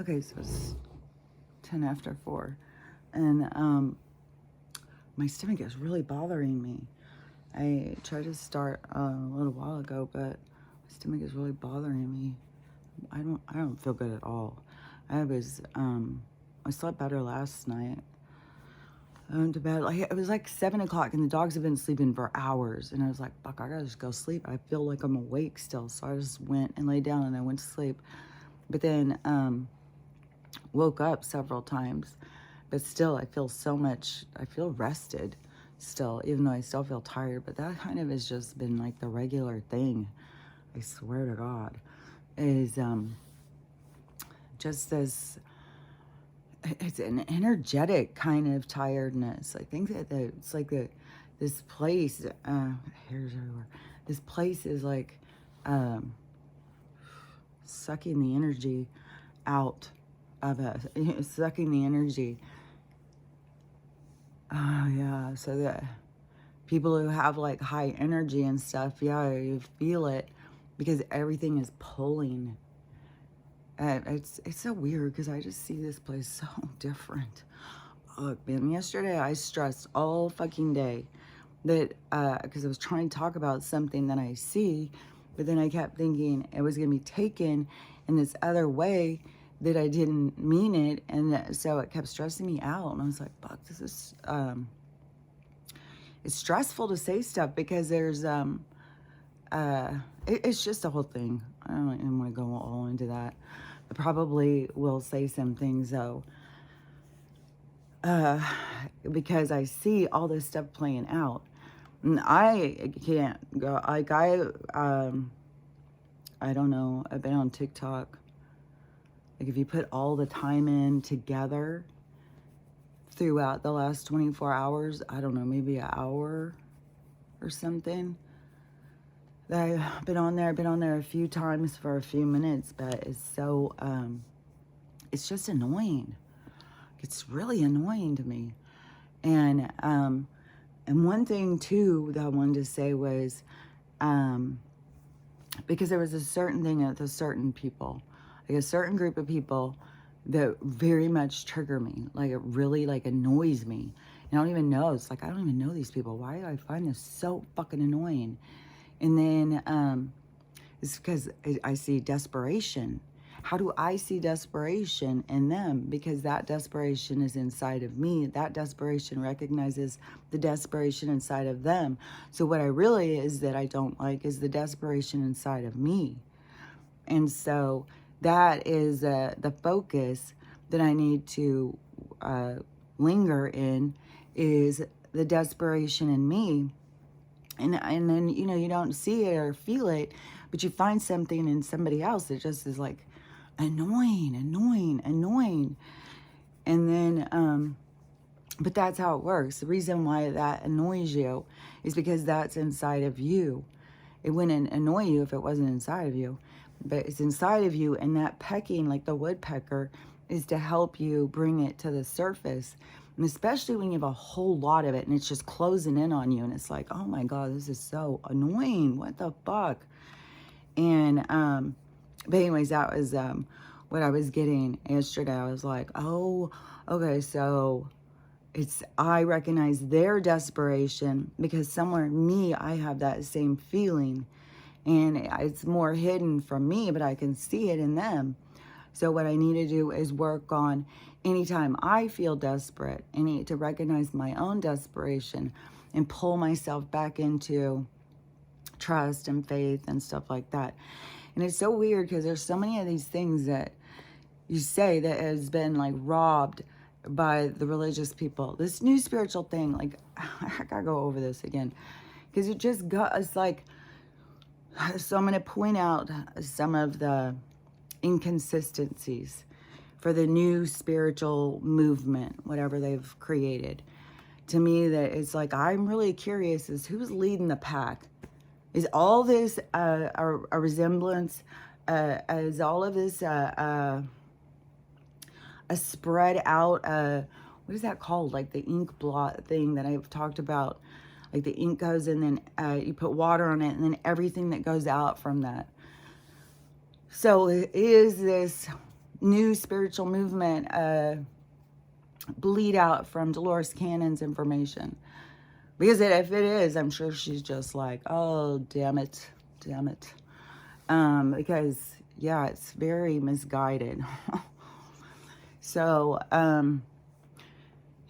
Okay, so it's 10 after 4. And my stomach is really bothering me. I tried to start a little while ago, but my stomach is really bothering me. I don't feel good at all. I slept better last night. I went to bed, like, it was like 7 o'clock, and the dogs have been sleeping for hours. And I was like, fuck, I gotta just go sleep. I feel like I'm awake still. So I just went and laid down and I went to sleep. But then woke up several times. But still, I feel rested still, even though I still feel tired. But that kind of has just been like the regular thing. I swear to God. Is just this, it's an energetic kind of tiredness. I think that it's like this place, hairs everywhere. This place is like sucking the energy out of us, sucking the energy. Oh, yeah. So that people who have like high energy and stuff, yeah, you feel it because everything is pulling. It's so weird because I just see this place so different. Look, man, yesterday I stressed all fucking day that because I was trying to talk about something that I see, but then I kept thinking it was gonna be taken in this other way that I didn't mean it, and so it kept stressing me out. And I was like, "Fuck, this is it's stressful to say stuff because there's it's just a whole thing. I don't even want to go all into that. I probably will say some things though, because I see all this stuff playing out. And I can't go, like, I don't know, I've been on TikTok. Like, if you put all the time in together throughout the last 24 hours, I don't know, maybe an hour or something. I've been on there a few times for a few minutes, but it's so, it's just annoying. It's really annoying to me. And one thing too that I wanted to say was, because there was a certain thing with a certain people, like a certain group of people that very much trigger me. Like, it really like annoys me. And I don't even know. It's like, I don't even know these people. Why do I find this so fucking annoying? And then it's because I see desperation. How do I see desperation in them? Because that desperation is inside of me. That desperation recognizes the desperation inside of them. So what I really is that I don't like is the desperation inside of me. And so that is the focus that I need to linger in, is the desperation in me. And then, you know, you don't see it or feel it, but you find something in somebody else that just is like annoying. And then, but that's how it works. The reason why that annoys you is because that's inside of you. It wouldn't annoy you if it wasn't inside of you, but it's inside of you. And that pecking, like the woodpecker, is to help you bring it to the surface. And especially when you have a whole lot of it and it's just closing in on you. And it's like, oh my God, this is so annoying. What the fuck? And, but anyways, that was what I was getting yesterday. I was like, oh, okay, so I recognize their desperation because somewhere in me, I have that same feeling. And it's more hidden from me, but I can see it in them. So what I need to do is work on anytime I feel desperate, I need to recognize my own desperation and pull myself back into trust and faith and stuff like that. And it's so weird because there's so many of these things that you say that has been like robbed by the religious people. This new spiritual thing, like, I gotta go over this again because it just got us like, so I'm going to point out some of the inconsistencies for the new spiritual movement, whatever they've created. To me, that it's like, I'm really curious is who's leading the pack. Is all this a resemblance? Is all of this a spread out? What is that called? Like the ink blot thing that I've talked about. Like the ink goes and then you put water on it and then everything that goes out from that. So is this new spiritual movement bleed out from Dolores Cannon's information. Because if it is, I'm sure she's just like, oh, damn it. Because, yeah, it's very misguided. So, and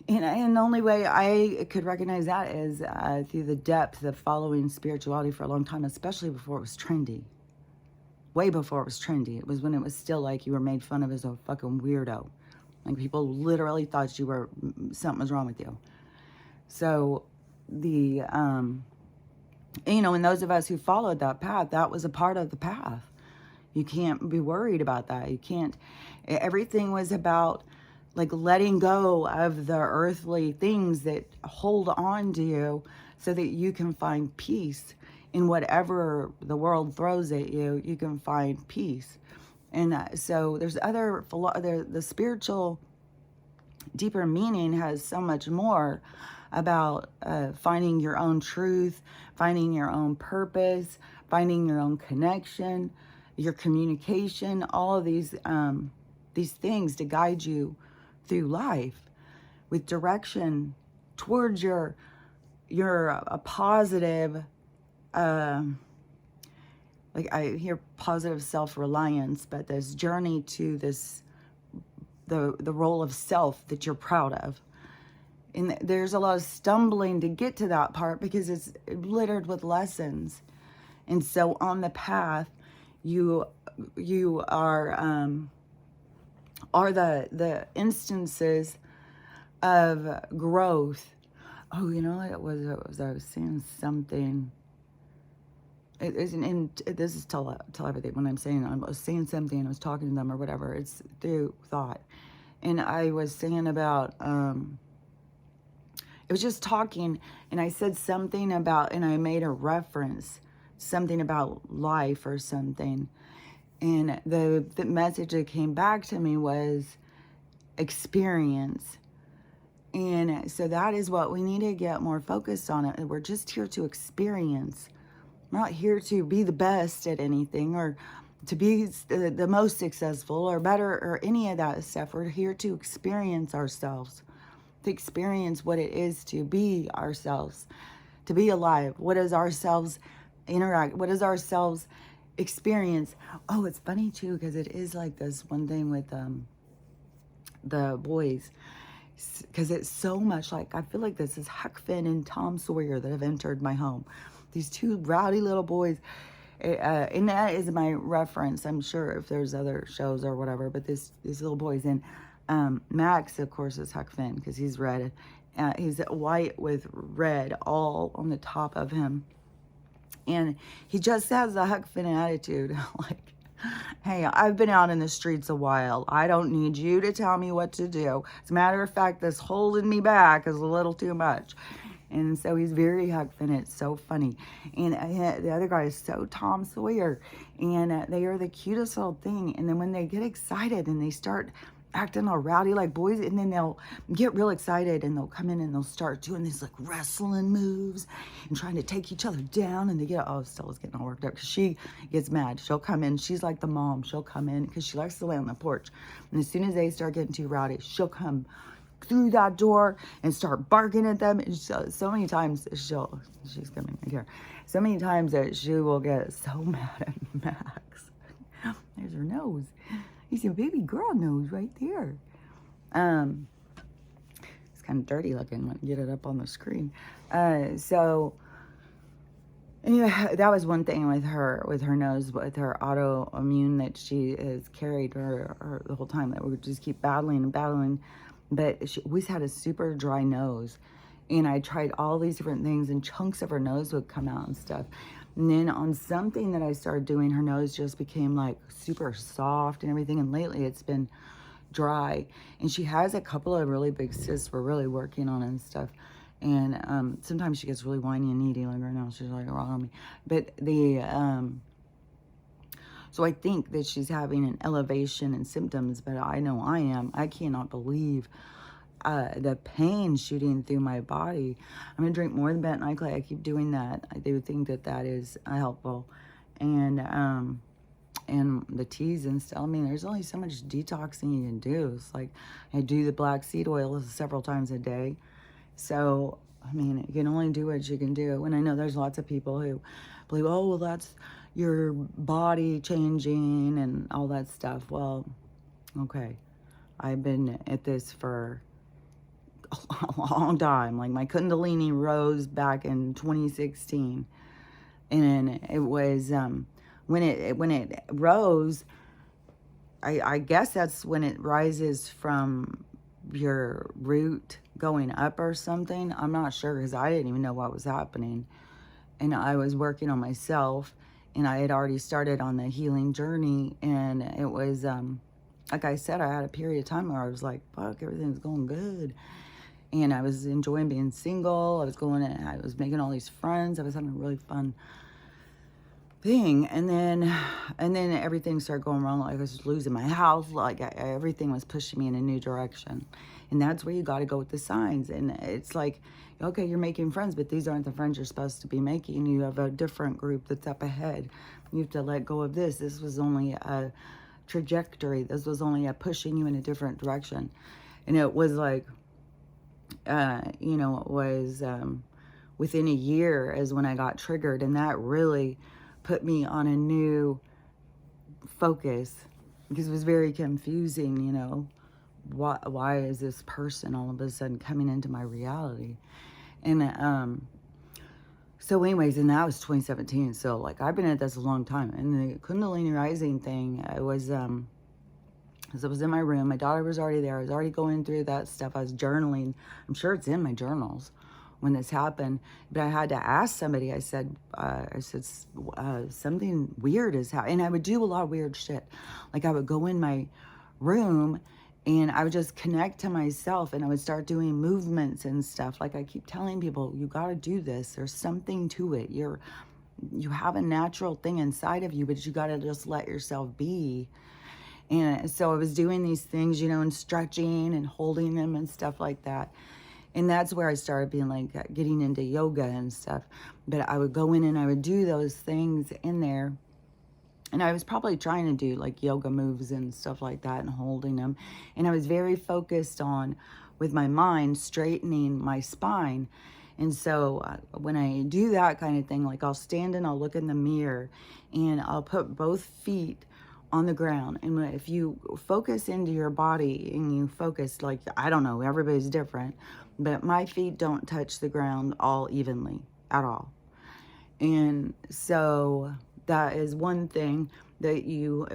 the only way I could recognize that is through the depth of following spirituality for a long time, especially before it was trendy. Way before it was trendy. It was when it was still like you were made fun of as a fucking weirdo. Like people literally thought you were, something was wrong with you. So the, and those of us who followed that path, that was a part of the path. You can't be worried about that. You can't, everything was about like letting go of the earthly things that hold on to you so that you can find peace in whatever the world throws at you. You can find peace. And so there's other, the spiritual deeper meaning has so much more about finding your own truth, finding your own purpose, finding your own connection, your communication, all of these things to guide you through life with direction towards your a positive, like I hear positive self-reliance, but this journey to this, the role of self that you're proud of. And there's a lot of stumbling to get to that part because it's littered with lessons. And so on the path, you are the instances of growth. Oh, you know what it was? I was saying something. It isn't. This is telepathy. When I'm saying I was saying something, I was talking to them or whatever. It's through thought, and I was saying about. It was just talking, and I said something about, and I made a reference, something about life or something. And the message that came back to me was experience. And so that is what we need to get more focused on. It. We're just here to experience. We're not here to be the best at anything or to be the most successful or better or any of that stuff. We're here to experience ourselves, to experience what it is to be ourselves, to be alive. What does ourselves interact? What does ourselves experience? Oh, it's funny too, because it is like this one thing with the boys, because it's so much like, I feel like this is Huck Finn and Tom Sawyer that have entered my home. These two rowdy little boys. And that is my reference. I'm sure if there's other shows or whatever, but these little boys. And Max, of course, is Huck Finn because he's red. He's white with red all on the top of him. And he just has a Huck Finn attitude. Like, hey, I've been out in the streets a while. I don't need you to tell me what to do. As a matter of fact, this holding me back is a little too much. And so he's very Huck Finn. It's so funny. And the other guy is so Tom Sawyer. And they are the cutest little thing. And then when they get excited and they start acting all rowdy like boys, and then they'll get real excited and they'll come in and they'll start doing these like wrestling moves and trying to take each other down, and they get, oh, Stella's getting all worked up because she gets mad. She'll come in, she's like the mom, she'll come in because she likes to lay on the porch, and as soon as they start getting too rowdy, she'll come through that door and start barking at them. And so many times she's coming here, so many times that she will get so mad at Max. There's her nose. You see a baby girl nose right there. It's kind of dirty looking. Let me get it up on the screen. So anyway, that was one thing with her nose, with her autoimmune that she has carried her the whole time, that we would just keep battling and battling. But she always had a super dry nose. And I tried all these different things, and chunks of her nose would come out and stuff. And then on something that I started doing, her nose just became like super soft and everything. And lately it's been dry. And she has a couple of really big cysts we're really working on and stuff. And sometimes she gets really whiny and needy, like right now she's like wrong on me. But so I think that she's having an elevation in symptoms, but I know I am. I cannot believe the pain shooting through my body. I'm gonna drink more than bentonite clay. I keep doing that. I do think that that is helpful. And and the teas and stuff. I mean, there's only so much detoxing you can do. It's like I do the black seed oil several times a day. So, I mean, you can only do what you can do. And I know there's lots of people who believe, oh, well, that's your body changing and all that stuff. Well, okay. I've been at this for a long time. Like my Kundalini rose back in 2016. And it was, when it rose, I guess that's when it rises from your root going up or something. I'm not sure because I didn't even know what was happening. And I was working on myself and I had already started on the healing journey. And it was, like I said, I had a period of time where I was like, fuck, everything's going good. And I was enjoying being single. I was making all these friends. I was having a really fun thing. And then everything started going wrong. Like I was losing my house. Like everything was pushing me in a new direction. And that's where you got to go with the signs. And it's like, okay, you're making friends, but these aren't the friends you're supposed to be making. You have a different group that's up ahead. You have to let go of this. This was only a trajectory. This was only a pushing you in a different direction. And it was like, you know, it was within a year is when I got triggered. And that really put me on a new focus because it was very confusing, you know. Why is this person all of a sudden coming into my reality? And so anyways, and that was 2017. So like I've been at this a long time. And the Kundalini rising thing, I was because I was in my room, my daughter was already there, I was already going through that stuff, I was journaling. I'm sure it's in my journals when this happened, but I had to ask somebody. I said something weird is happening. And I would do a lot of weird shit. Like I would go in my room and I would just connect to myself and I would start doing movements and stuff. Like I keep telling people, you got to do this. There's something to it. You have a natural thing inside of you, but you got to just let yourself be. And so I was doing these things, you know, and stretching and holding them and stuff like that. And that's where I started being like getting into yoga and stuff. But I would go in and I would do those things in there. And I was probably trying to do like yoga moves and stuff like that and holding them. And I was very focused on, with my mind, straightening my spine. And so when I do that kind of thing, like I'll stand and I'll look in the mirror and I'll put both feet on the ground. And if you focus into your body and you focus, like, I don't know, everybody's different, but my feet don't touch the ground all evenly at all. And so that is one thing that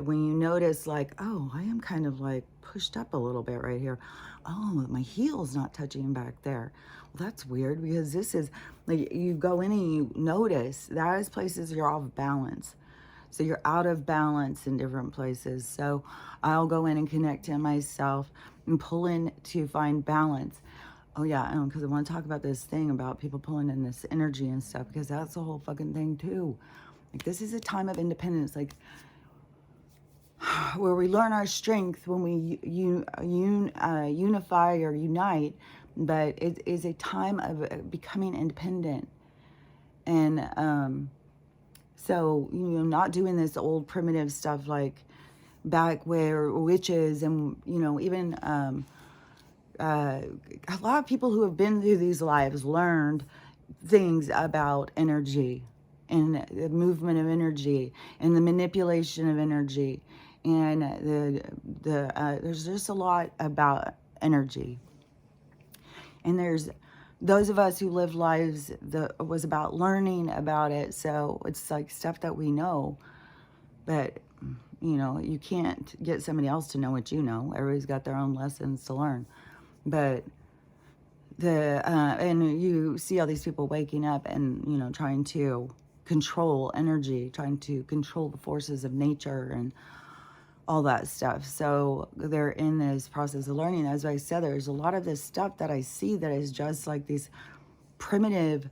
when you notice like, oh, I am kind of like pushed up a little bit right here. Oh, my heel's not touching back there. Well, that's weird because this is like, you go in and you notice that is places you're off balance. So you're out of balance in different places. So I'll go in and connect to myself and pull in to find balance. Oh yeah, because I want to talk about this thing about people pulling in this energy and stuff, because that's the whole fucking thing too. Like this is a time of independence, like where we learn our strength when we unify or unite, but it is a time of becoming independent. And so, you know, not doing this old primitive stuff like back where witches and, you know, even a lot of people who have been through these lives learned things about energy and the movement of energy and the manipulation of energy. And there's just a lot about energy. And there's those of us who live lives that was about learning about it. So it's like stuff that we know, but you know, you can't get somebody else to know what you know. Everybody's got their own lessons to learn. But and you see all these people waking up and, you know, trying to control energy, trying to control the forces of nature and all that stuff. So they're in this process of learning. As I said, there's a lot of this stuff that I see that is just like these primitive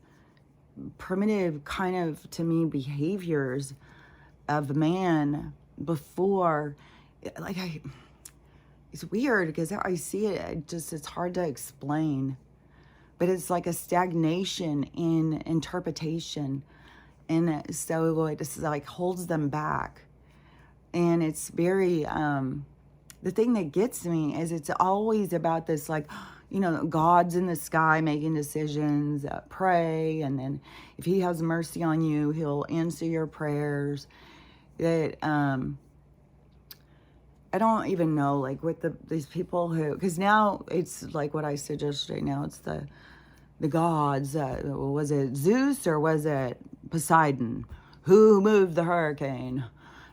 kind of, to me, behaviors of man before, like it's weird because I see it, it's hard to explain, but it's like a stagnation in interpretation. And so it just like holds them back. And it's very, the thing that gets me is it's always about this, like, you know, God's in the sky making decisions, pray, and then if he has mercy on you, he'll answer your prayers. That, I don't even know, like, what these people who, because now it's like what I said yesterday, now it's the gods, was it Zeus or was it Poseidon? Who moved the hurricane?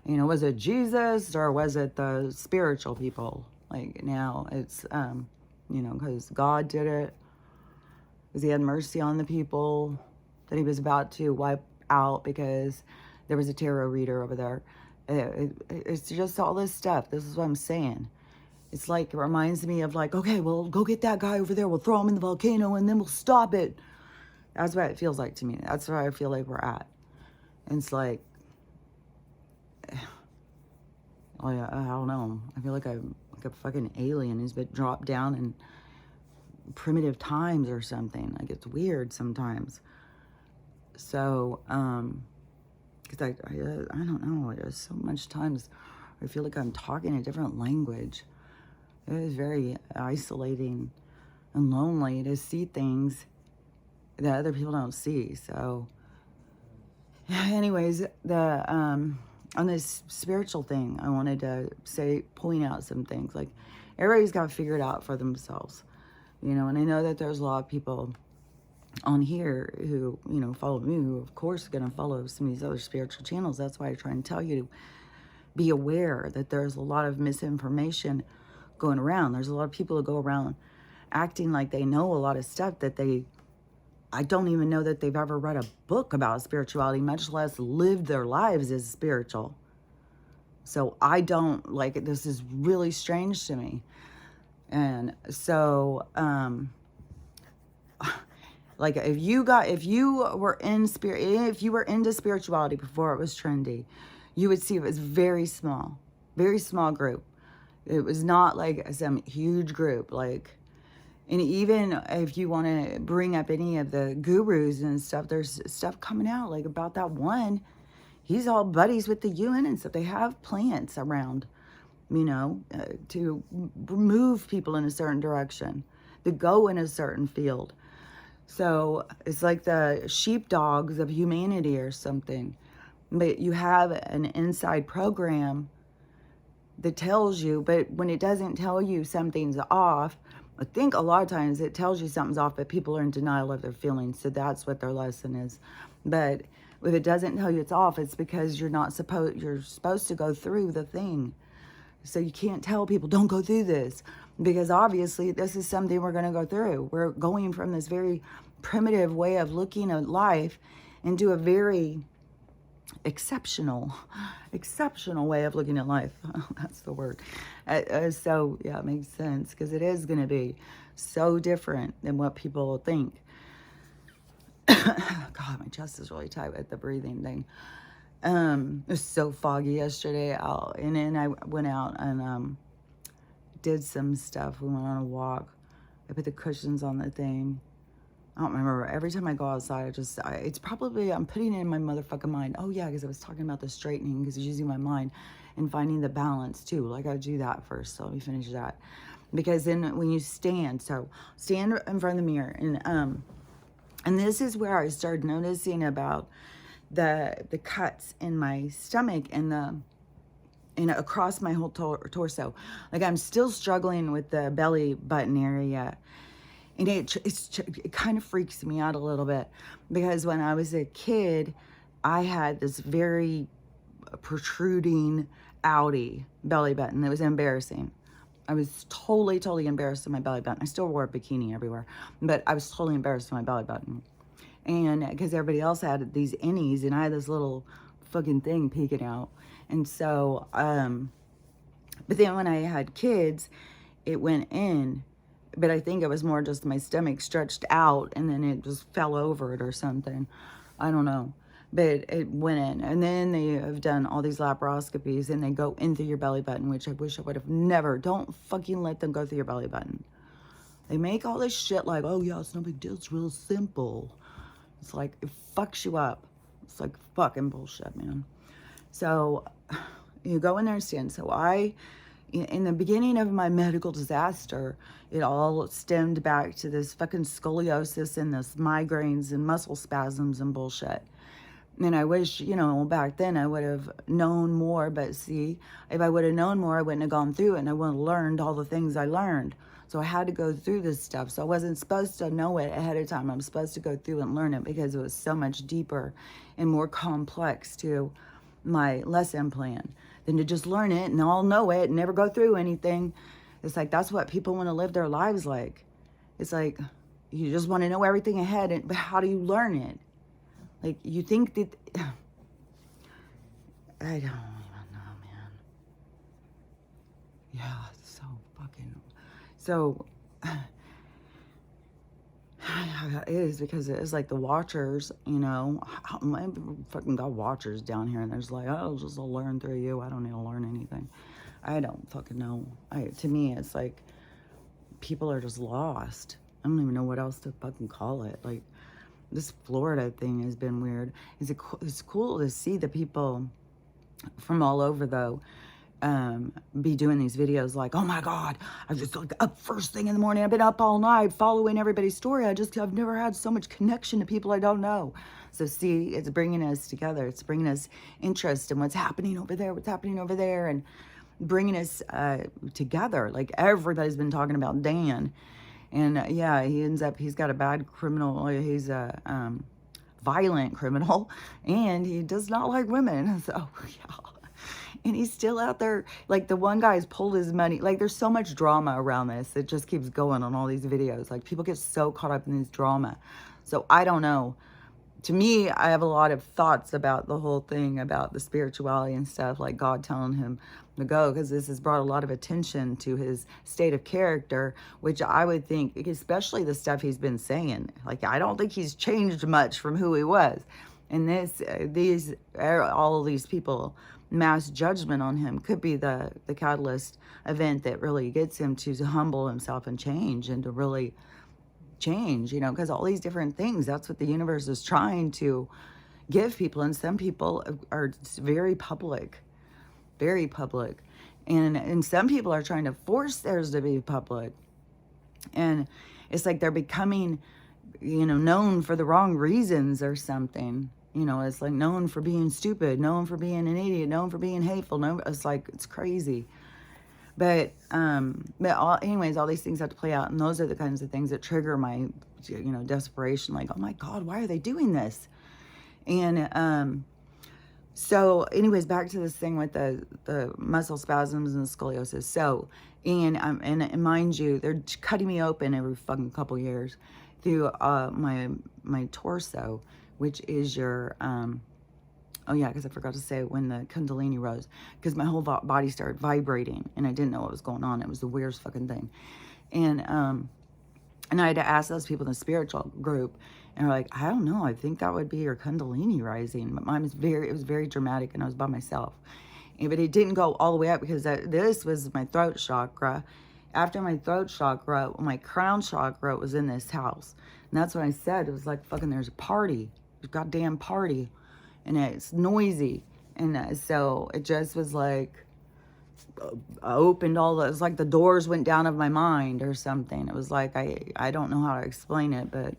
You know, was it Jesus or was it the spiritual people? Like now it's, you know, because God did it, because he had mercy on the people that he was about to wipe out because there was a tarot reader over there. It's just all this stuff. This is what I'm saying. It's like, it reminds me of like, okay, well, go get that guy over there. We'll throw him in the volcano and then we'll stop it. That's what it feels like to me. That's where I feel like we're at. And it's like, oh yeah, I don't know. I feel like I'm like a fucking alien who's been dropped down in primitive times or something. Like, it's weird sometimes. So, because I don't know. There's so much times I feel like I'm talking a different language. It is very isolating and lonely to see things that other people don't see. So, anyways, on this spiritual thing, I wanted to point out some things. Like, everybody's got to figure it out for themselves, you know. And I know that there's a lot of people on here who, you know, follow me, who of course are going to follow some of these other spiritual channels. That's why I try and tell you to be aware that there's a lot of misinformation going around. There's a lot of people who go around acting like they know a lot of stuff that I don't even know that they've ever read a book about spirituality, much less lived their lives as spiritual. So I don't, like, this is really strange to me. And so, like, if you were into spirituality before it was trendy, you would see it was very small group. It was not like some huge group, like, and even if you want to bring up any of the gurus and stuff, there's stuff coming out like about that one. He's all buddies with the UN and stuff. They have plants around, you know, to move people in a certain direction, to go in a certain field. So it's like the sheepdogs of humanity or something. But you have an inside program that tells you, but when it doesn't tell you something's off, I think a lot of times it tells you something's off, but people are in denial of their feelings. So that's what their lesson is. But if it doesn't tell you it's off, it's because you're supposed to go through the thing. So you can't tell people, don't go through this, because obviously this is something we're going to go through. We're going from this very primitive way of looking at life into a very exceptional way of looking at life. That's the word. So yeah, it makes sense, because it is going to be so different than what people think. God, my chest is really tight with the breathing thing. It was so foggy yesterday out, and then I went out and did some stuff. We went on a walk. I put the cushions on the thing. I don't remember. Every time I go outside, it's probably, I'm putting it in my motherfucking mind. Oh yeah, because I was talking about the straightening, because it's using my mind and finding the balance too. Like, I gotta do that first. So let me finish that. Because then when you stand in front of the mirror, and this is where I started noticing about the cuts in my stomach and across my whole torso. Like, I'm still struggling with the belly button area. And it kind of freaks me out a little bit, because when I was a kid, I had this very protruding outie belly button. It was embarrassing. I was totally embarrassed of my belly button. I still wore a bikini everywhere, but I was totally embarrassed of my belly button. And because everybody else had these innies, and I had this little fucking thing peeking out. And so, but then when I had kids, it went in. But I think it was more just my stomach stretched out, and then it just fell over it or something. I don't know. But it went in. And then they have done all these laparoscopies, and they go in through your belly button, which I wish I would have never. Don't fucking let them go through your belly button. They make all this shit like, oh yeah, it's no big deal. It's real simple. It's like, it fucks you up. It's like fucking bullshit, man. So you go and understand. So in the beginning of my medical disaster, it all stemmed back to this fucking scoliosis and this migraines and muscle spasms and bullshit. And I wish, back then I would have known more. But see, if I would have known more, I wouldn't have gone through it, and I wouldn't have learned all the things I learned. So I had to go through this stuff. So I wasn't supposed to know it ahead of time. I'm supposed to go through and learn it because it was so much deeper and more complex to my lesson plan than to just learn it and all know it and never go through anything. It's like, that's what people want to live their lives like. It's like, you just want to know everything ahead, but how do you learn it? Like, you think that, I don't even know, man. Yeah, it's so fucking, so, it is, because it is like the watchers, I fucking got watchers down here, and there's like, oh, I'll learn through you. I don't need to learn anything. I don't fucking know. To me, it's like, people are just lost. I don't even know what else to fucking call it. Like, this Florida thing has been weird. It's cool to see the people from all over, though, be doing these videos like, oh my God, I just like up first thing in the morning. I've been up all night following everybody's story. I've never had so much connection to people I don't know. So see, it's bringing us together. It's bringing us interest in what's happening over there, and bringing us together. Like, everybody's been talking about Dan. And yeah, he's got a bad criminal, he's a violent criminal, and he does not like women. So yeah. And he's still out there. Like, the one guy's pulled his money. Like, there's so much drama around this. It just keeps going on all these videos. Like, people get so caught up in this drama. So I don't know. To me, I have a lot of thoughts about the whole thing, about the spirituality and stuff, like God telling him to go, because this has brought a lot of attention to his state of character, which I would think, especially the stuff he's been saying, like, I don't think he's changed much from who he was. And all of these people, mass judgment on him could be the catalyst event that really gets him to humble himself and change, and to really change, because all these different things, that's what the universe is trying to give people. And some people are very public, and some people are trying to force theirs to be public, and it's like they're becoming known for the wrong reasons or something. It's like known for being stupid, known for being an idiot, known for being hateful. It's like, it's crazy. But anyways, all these things have to play out, and those are the kinds of things that trigger my, desperation. Like, oh my God, why are they doing this? And so, anyways, back to this thing with the muscle spasms and the scoliosis. So, and mind you, they're cutting me open every fucking couple years through my torso, which is your oh yeah, because I forgot to say when the Kundalini rose, because my whole body started vibrating, and I didn't know what was going on. It was the weirdest fucking thing. And I had to ask those people in the spiritual group, and they're like, I don't know, I think that would be your Kundalini rising. But mine was it was very dramatic, and I was by myself. But it didn't go all the way up, because this was my throat chakra. After my throat chakra, my crown chakra was in this house. And that's when I said, it was like fucking, there's a party. There's a goddamn party. And it's noisy. And so it just was like, I opened all the, it was like the doors went down of my mind or something. It was like, I don't know how to explain it, but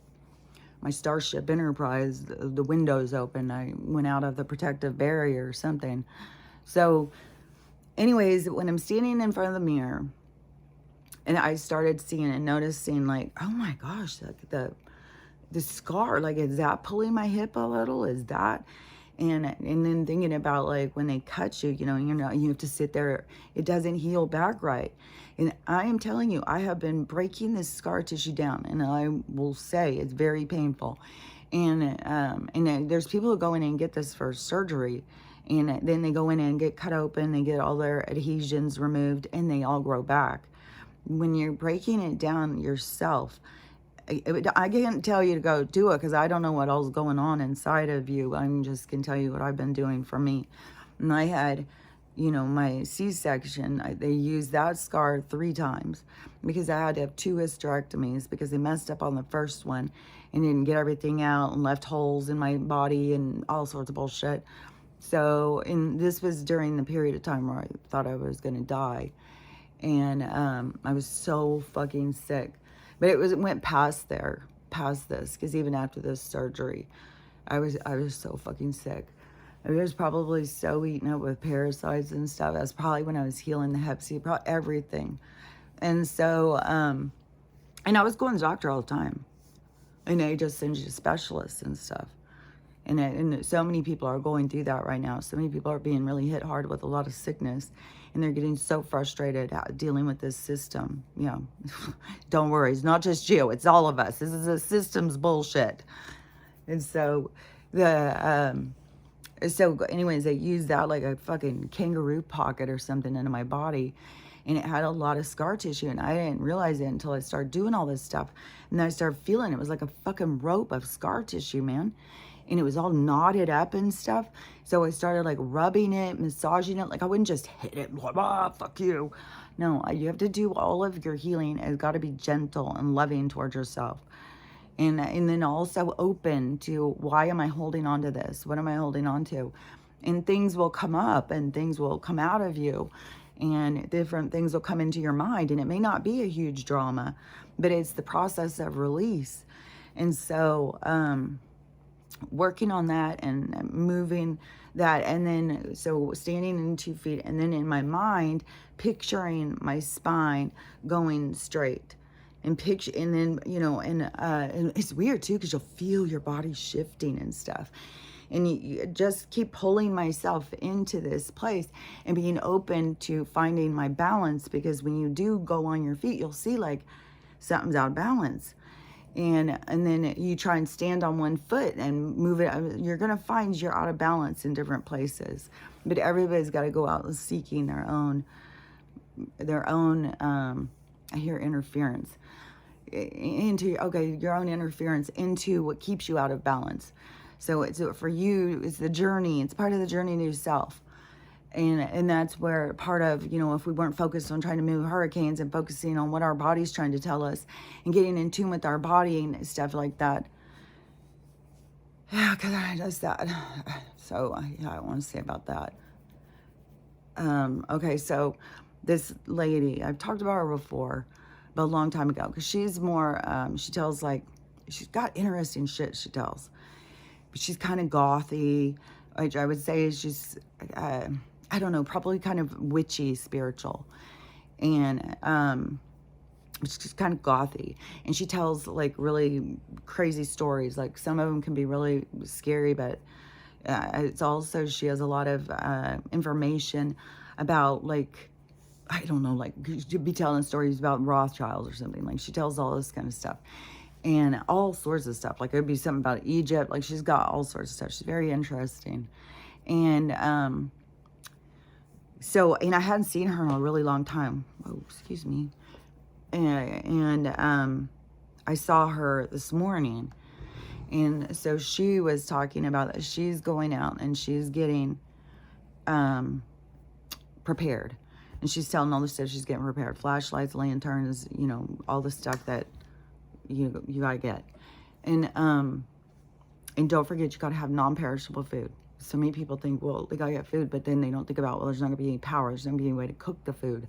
my Starship Enterprise, the windows opened. I went out of the protective barrier or something. So anyways, when I'm standing in front of the mirror, and I started seeing and noticing, like, oh my gosh, like the scar, like, is that pulling my hip a little? Is that? And then thinking about, like, when they cut you, you have to sit there. It doesn't heal back right. And I am telling you, I have been breaking this scar tissue down, and I will say it's very painful. And there's people who go in and get this for surgery, and then they go in and get cut open, they get all their adhesions removed, and they all grow back. When you're breaking it down yourself, I can't tell you to go do it, because I don't know what else is going on inside of you. I just can tell you what I've been doing for me. And I had, my C-section, they used that scar 3 times, because I had to have 2 hysterectomies, because they messed up on the first one and didn't get everything out and left holes in my body and all sorts of bullshit. So, and this was during the period of time where I thought I was going to die. And I was so fucking sick. But it went past this, because even after this surgery, I was so fucking sick. I was probably so eaten up with parasites and stuff. That's probably when I was healing the Hep C, probably everything. And so, and I was going to the doctor all the time. And they just send you to specialists and stuff. And so many people are going through that right now. So many people are being really hit hard with a lot of sickness. And they're getting so frustrated dealing with this system. You know, don't worry. It's not just you. It's all of us. This is a system's bullshit. And so so anyways, they used that like a fucking kangaroo pocket or something into my body. And it had a lot of scar tissue, and I didn't realize it until I started doing all this stuff. And then I started feeling it was like a fucking rope of scar tissue, man. And it was all knotted up and stuff. So I started like rubbing it, massaging it. Like I wouldn't just hit it, blah, blah, fuck you. No, you have to do all of your healing. It's got to be gentle and loving towards yourself. And then also open to, why am I holding on to this? What am I holding on to? And things will come up and things will come out of you. And different things will come into your mind. And it may not be a huge drama, but it's the process of release. And so, working on that and moving that, and then so standing in 2 feet, and then in my mind picturing my spine going straight, and picture, and then and it's weird too, because you'll feel your body shifting and stuff, and you just keep pulling myself into this place and being open to finding my balance, because when you do go on your feet, you'll see like something's out of balance. And then you try and stand on one foot and move it. You're going to find you're out of balance in different places. But everybody's got to go out seeking their own, I hear interference, your own interference into what keeps you out of balance. So it's for you, it's the journey. It's part of the journey to yourself. And that's where part of, if we weren't focused on trying to move hurricanes and focusing on what our body's trying to tell us and getting in tune with our body and stuff like that. Yeah, because I just that. So, yeah, I want to say about that. Okay, so this lady, I've talked about her before, but a long time ago, because she's more, she tells she's got interesting shit she tells. But she's kind of gothy, which I would say is just, I don't know, probably kind of witchy spiritual. And she's kind of gothy. And she tells like really crazy stories. Like some of them can be really scary, but it's also, she has a lot of information about like, I don't know, like she'd be telling stories about Rothschild or something. Like she tells all this kind of stuff. And all sorts of stuff. Like it'd be something about Egypt. Like she's got all sorts of stuff. She's very interesting. And so, and I hadn't seen her in a really long time. Oh, excuse me. And I saw her this morning. And so she was talking about that she's going out and she's getting prepared. And she's telling all the stuff she's getting prepared. Flashlights, lanterns, all the stuff that you gotta get. And don't forget, you gotta have non-perishable food. So many people think, well, they gotta get food, but then they don't think about, well, there's not gonna be any power, there's not gonna be any way to cook the food.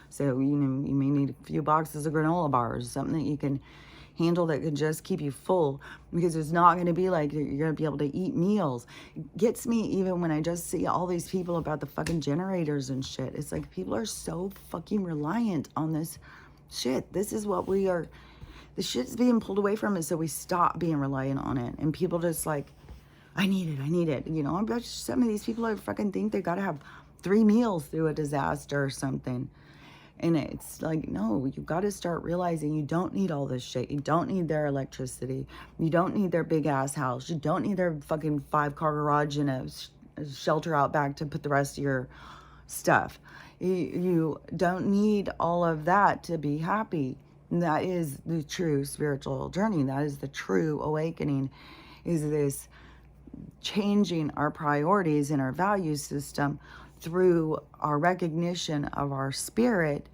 So you may need a few boxes of granola bars, something that you can handle that can just keep you full, because it's not going to be like you're going to be able to eat meals. It gets me even when I just see all these people about the fucking generators and shit. It's like people are so fucking reliant on this shit. This is what we are, the shit's being pulled away from us, so we stop being reliant on it. And people just like, I need it. I bet some of these people are fucking think they got to have 3 meals through a disaster or something. And it's like, no, you got to start realizing you don't need all this shit. You don't need their electricity. You don't need their big ass house. You don't need their fucking 5-car garage and a shelter out back to put the rest of your stuff. You don't need all of that to be happy. And that is the true spiritual journey. That is the true awakening, is this changing our priorities and our value system through our recognition of our spirit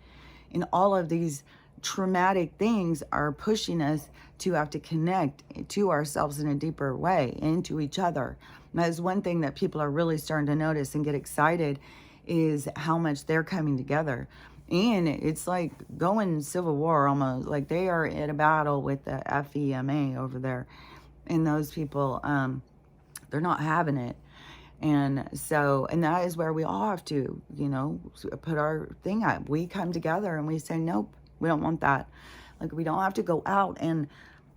in all of these traumatic things are pushing us to have to connect to ourselves in a deeper way and to each other. And that is one thing that people are really starting to notice and get excited, is how much they're coming together. And it's like going civil war almost, like they are in a battle with the FEMA over there. And those people, they're not having it. And so, and that is where we all have to, you know, put our thing up. We come together and we say, nope, we don't want that. Like, we don't have to go out and,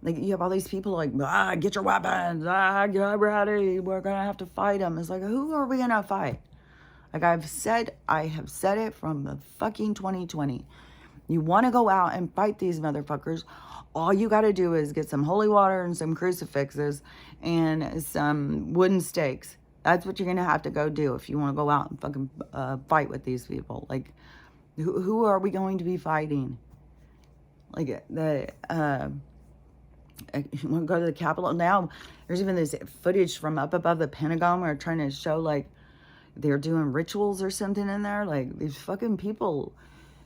like, you have all these people like, get your weapons, get ready, we're going to have to fight them. It's like, who are we going to fight? Like I have said it from the fucking 2020. You want to go out and fight these motherfuckers, all you got to do is get some holy water and some crucifixes and some wooden stakes. That's what you're going to have to go do if you want to go out and fucking fight with these people. Like, who are we going to be fighting? Like, you want to go to the Capitol? Now, there's even this footage from up above the Pentagon where they're trying to show, like, they're doing rituals or something in there. Like, these fucking people,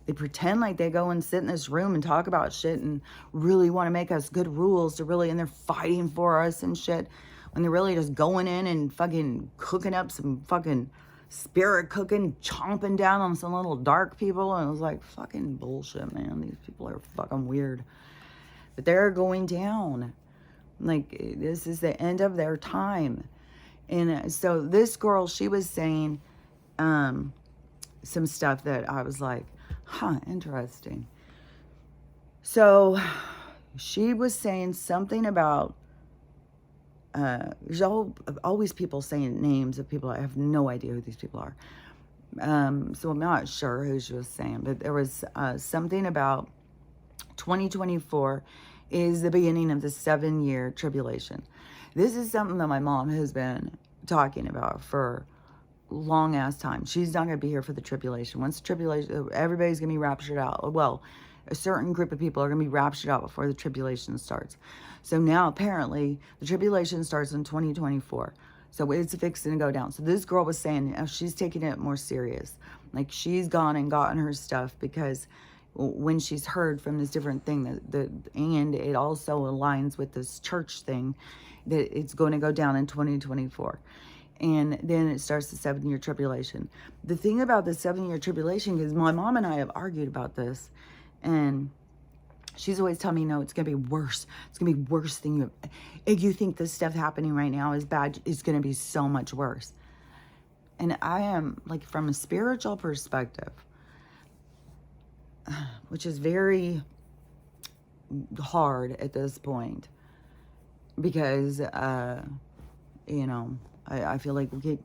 they pretend like they go and sit in this room and talk about shit and really want to make us good rules to really, and they're fighting for us and shit, when they're really just going in and fucking cooking up some fucking spirit cooking, chomping down on some little dark people. And it was like, fucking bullshit, man. These people are fucking weird. But they're going down. Like, this is the end of their time. And so this girl, she was saying some stuff that I was like, interesting. So she was saying something about, there's always people saying names of people. I have no idea who these people are. So I'm not sure who she was saying, but there was something about 2024 is the beginning of the 7-year tribulation. This is something that my mom has been talking about for long ass time. She's not going to be here for the tribulation. Once the tribulation, everybody's going to be raptured out. Well, a certain group of people are going to be raptured out before the tribulation starts. So now apparently the tribulation starts in 2024. So it's fixing to go down. So this girl was saying, she's taking it more serious. Like, she's gone and gotten her stuff because when she's heard from this different thing, and it also aligns with this church thing, that it's going to go down in 2024. And then it starts the 7-year tribulation. The thing about the 7-year tribulation is, my mom and I have argued about this, and she's always telling me, no, it's going to be worse. It's going to be worse than you. If you think this stuff happening right now is bad, it's going to be so much worse. And I am, like, from a spiritual perspective, which is very hard at this point, because, you know, I feel like we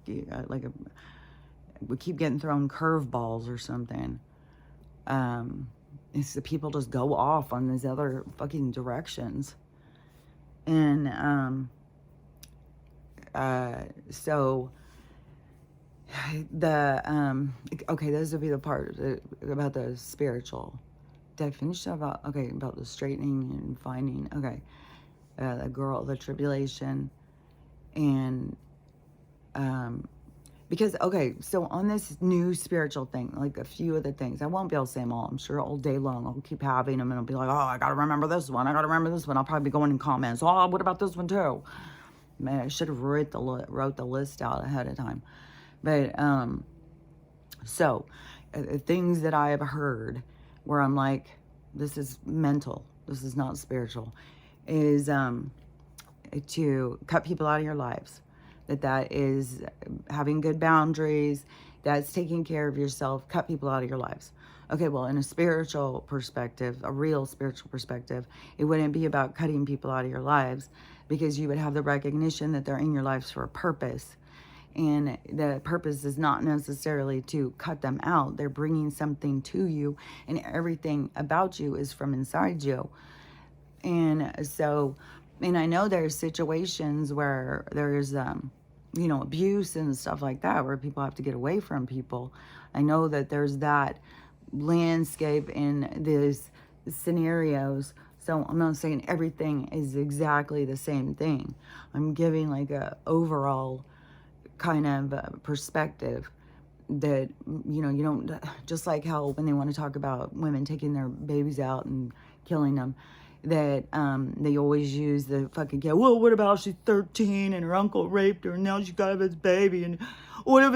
keep getting thrown curveballs or something. It's the people just go off on these other fucking directions. And so okay, this would be the part about the spiritual. Did I finish about, okay, about the straightening and finding, okay, the girl, the tribulation, and because, okay, so on this new spiritual thing, like a few of the things, I won't be able to say them all. I'm sure all day long I'll keep having them, and I'll be like, oh, I gotta remember this one, I gotta remember this one. I'll probably be going in comments, oh, what about this one too? Man, I should have wrote the list out ahead of time. But so things that I have heard where I'm like, this is mental, this is not spiritual, is to cut people out of your lives. That is having good boundaries, that's taking care of yourself, cut people out of your lives. Okay, well, in a spiritual perspective, a real spiritual perspective, it wouldn't be about cutting people out of your lives, because you would have the recognition that they're in your lives for a purpose. And the purpose is not necessarily to cut them out. They're bringing something to you, and everything about you is from inside you. And so, and I know there's situations where there's, you know, abuse and stuff like that, where people have to get away from people. I know that there's that landscape in these scenarios. So I'm not saying everything is exactly the same thing. I'm giving like a overall kind of perspective. that, you know, you don't, just like how when they want to talk about women taking their babies out and killing them, that they always use the fucking kid. Well, what about she's 13 and her uncle raped her and now she's got to have this baby? And what if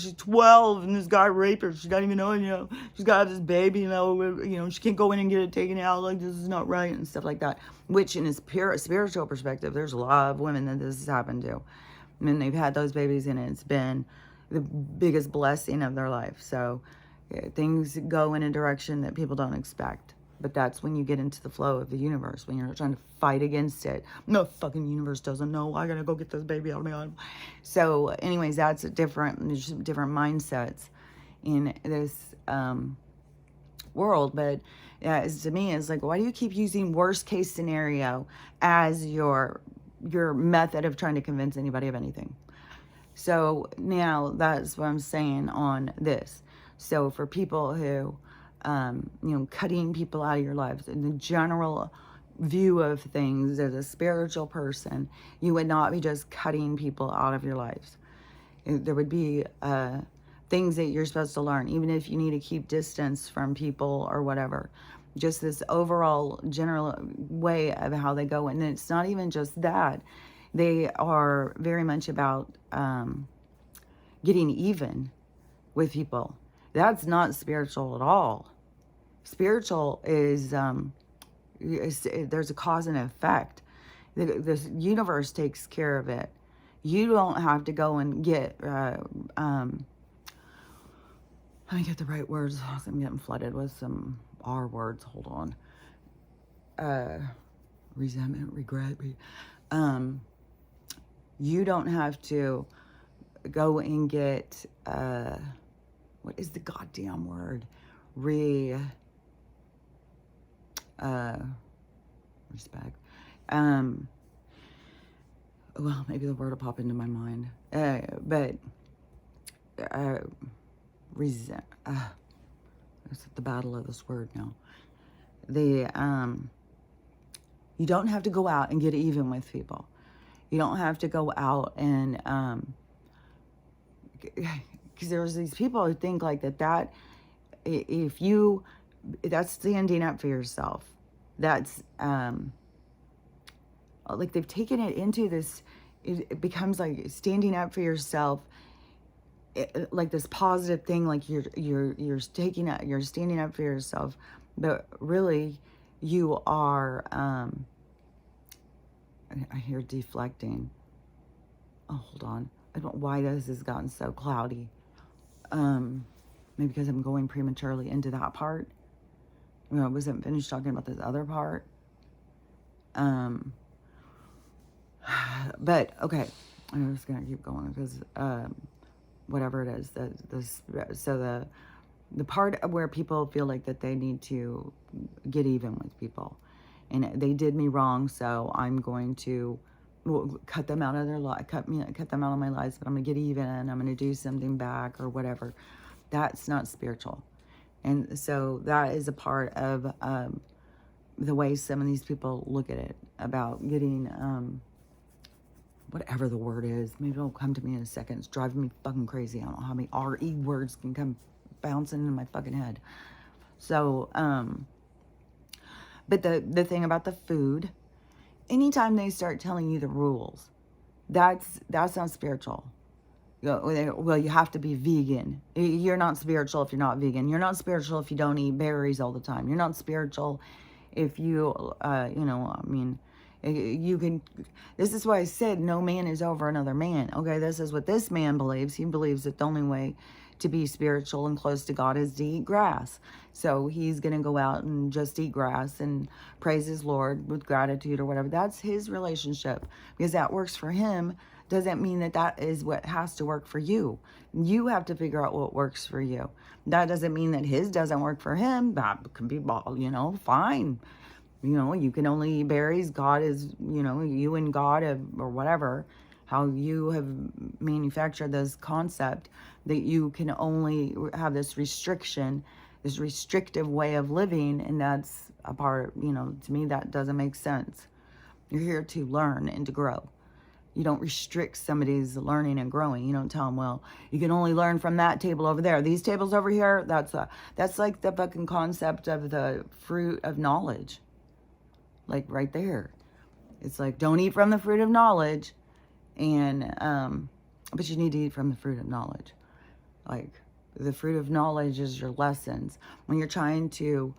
she's 12 and this guy raped her? She doesn't even know, you know, she's got to have this baby, you know, she can't go in and get it taken out. Like, this is not right and stuff like that. Which, in a spiritual perspective, there's a lot of women that this has happened to. And they've had those babies and it's been the biggest blessing of their life. So yeah, things go in a direction that people don't expect. But that's when you get into the flow of the universe, when you're trying to fight against it. No, fucking universe doesn't know. I gotta go get this baby out of my arm. So anyways, that's there's different mindsets in this world. But to me, it's like, why do you keep using worst case scenario as your method of trying to convince anybody of anything? So now that's what I'm saying on this. So for people who, you know, cutting people out of your lives, in the general view of things, as a spiritual person, you would not be just cutting people out of your lives. There would be things that you're supposed to learn, even if you need to keep distance from people or whatever. Just this overall general way of how they go. And it's not even just that. They are very much about getting even with people. That's not spiritual at all. Spiritual is, there's a cause and effect. The universe takes care of it. You don't have to go and get, let me get the right words. I'm getting flooded with some R words. Hold on. Resentment, regret. You don't have to go and get, what is the goddamn word? Respect. Well, maybe the word will pop into my mind. Resent. It's the battle of this word now. You don't have to go out and get even with people. You don't have to go out and, because there's these people who think like that that's standing up for yourself. That's, like they've taken it into this, it becomes like standing up for yourself, like this positive thing, like you're standing up for yourself, but really you are, I hear deflecting. Oh, hold on. I don't know why this has gotten so cloudy. Maybe because I'm going prematurely into that part. You know, I wasn't finished talking about this other part. But okay, I'm just gonna keep going because whatever it is, so the part where people feel like that they need to get even with people, and they did me wrong, so I'm going to cut them out of their life, cut them out of my lives, but I'm gonna get even, and I'm gonna do something back or whatever. That's not spiritual. And so that is a part of the way some of these people look at it, about getting whatever the word is. Maybe it'll come to me in a second. It's driving me fucking crazy. I don't know how many R-E words can come bouncing into my fucking head. So, but the thing about the food, anytime they start telling you the rules, that's not spiritual. Well, you have to be vegan. You're not spiritual if you're not vegan. You're not spiritual if you don't eat berries all the time. You're not spiritual if you, you know, I mean, you can, this is why I said no man is over another man. Okay, this is what this man believes. He believes that the only way to be spiritual and close to God is to eat grass. So he's going to go out and just eat grass and praise his Lord with gratitude or whatever. That's his relationship, because that works for him. Doesn't mean that that is what has to work for you. You have to figure out what works for you. That doesn't mean that his doesn't work for him. That can be, you know, fine. You know, you can only eat berries. God is, you know, you and God have, or whatever, how you have manufactured this concept that you can only have this restriction, this restrictive way of living. And that's a part, you know, to me, that doesn't make sense. You're here to learn and to grow. You don't restrict somebody's learning and growing. You don't tell them, well, you can only learn from that table over there. These tables over here, that's like the fucking concept of the fruit of knowledge. Like right there. It's like, don't eat from the fruit of knowledge. And, but you need to eat from the fruit of knowledge. Like, the fruit of knowledge is your lessons. When you're trying to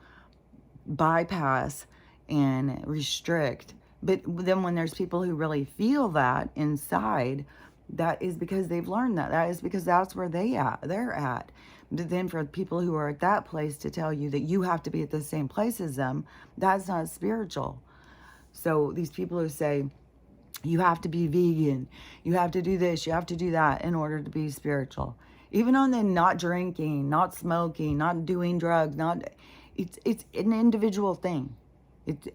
bypass and restrict, but then when there's people who really feel that inside, that is because they've learned that. That is because that's where they're at. But then for people who are at that place to tell you that you have to be at the same place as them, that's not spiritual. So these people who say, you have to be vegan, you have to do this, you have to do that in order to be spiritual. Even on the not drinking, not smoking, not doing drugs, it's an individual thing.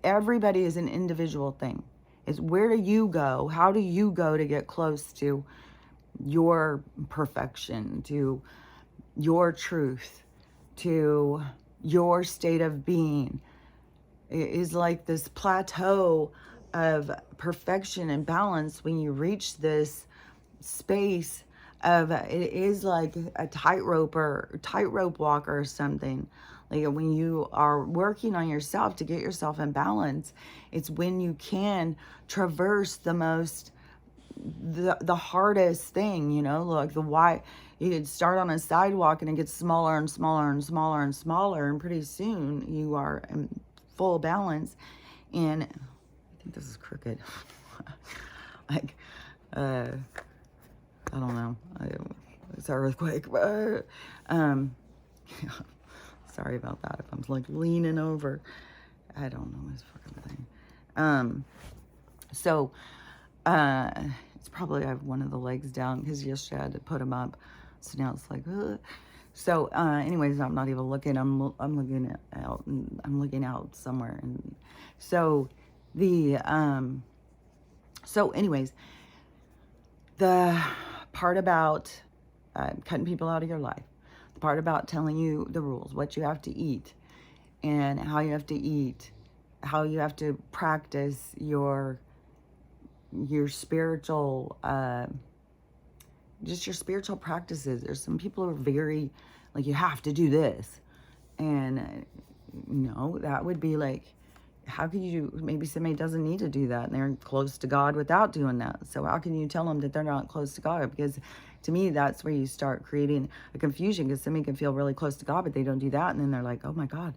Everybody is an individual thing. It's where do you go? How do you go to get close to your perfection, to your truth, to your state of being? It is like this plateau of perfection and balance. When you reach this space of, it is like a tightrope walker or something. Like when you are working on yourself to get yourself in balance, it's when you can traverse the hardest thing, you know, like you could start on a sidewalk and it gets smaller and smaller and smaller and smaller, and pretty soon you are in full balance. And I think this is crooked. Like, I don't know. It's an earthquake. Sorry about that. If I'm like leaning over, I don't know this fucking thing. So it's probably I have one of the legs down because yesterday I had to put them up. So now it's like, ugh. So anyways, I'm not even looking. I'm looking out. And I'm looking out somewhere. And so so anyways, the part about cutting people out of your life, the part about telling you the rules, what you have to eat and how you have to eat, how you have to practice your spiritual, just your spiritual practices. There's some people who are very, like, you have to do this. And, no, that would be like, how can you, maybe somebody doesn't need to do that and they're close to God without doing that. So how can you tell them that they're not close to God? Because to me, that's where you start creating a confusion, because somebody can feel really close to God, but they don't do that. And then they're like, oh my God,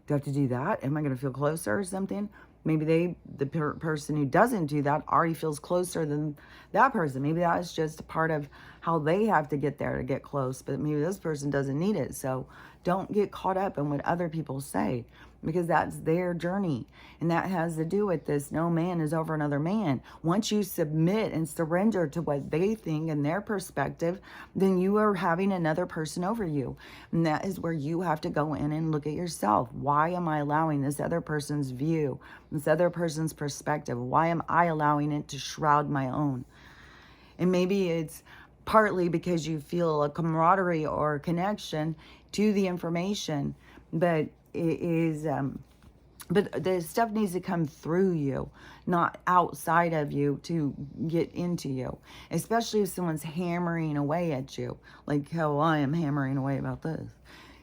do I have to do that? Am I going to feel closer or something? Maybe the person who doesn't do that already feels closer than that person. Maybe that's just a part of how they have to get there to get close, but maybe this person doesn't need it. So don't get caught up in what other people say, because that's their journey. And that has to do with this. No man is over another man. Once you submit and surrender to what they think and their perspective, then you are having another person over you. And that is where you have to go in and look at yourself. Why am I allowing this other person's view, this other person's perspective? Why am I allowing it to shroud my own? And maybe it's partly because you feel a camaraderie or a connection to the information, but it is, but the stuff needs to come through you, not outside of you to get into you, especially if someone's hammering away at you, like how I am hammering away about this.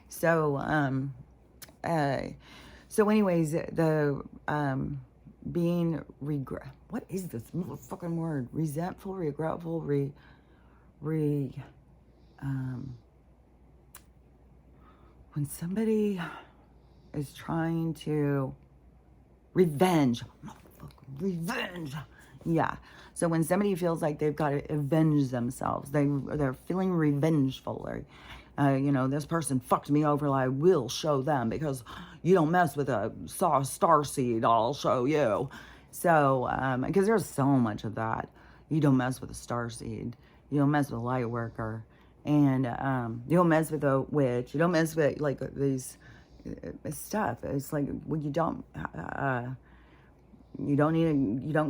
So, so anyways, the, being what is this motherfucking word? Resentful, regretful, when somebody is trying to revenge. Yeah. So when somebody feels like they've got to avenge themselves, they're feeling revengeful, or you know, this person fucked me over, I will show them, because you don't mess with a starseed, I'll show you. So because there's so much of that. You don't mess with a starseed, you don't mess with a light worker, and you don't mess with a witch, you don't mess with like these stuff. It's like, well, you don't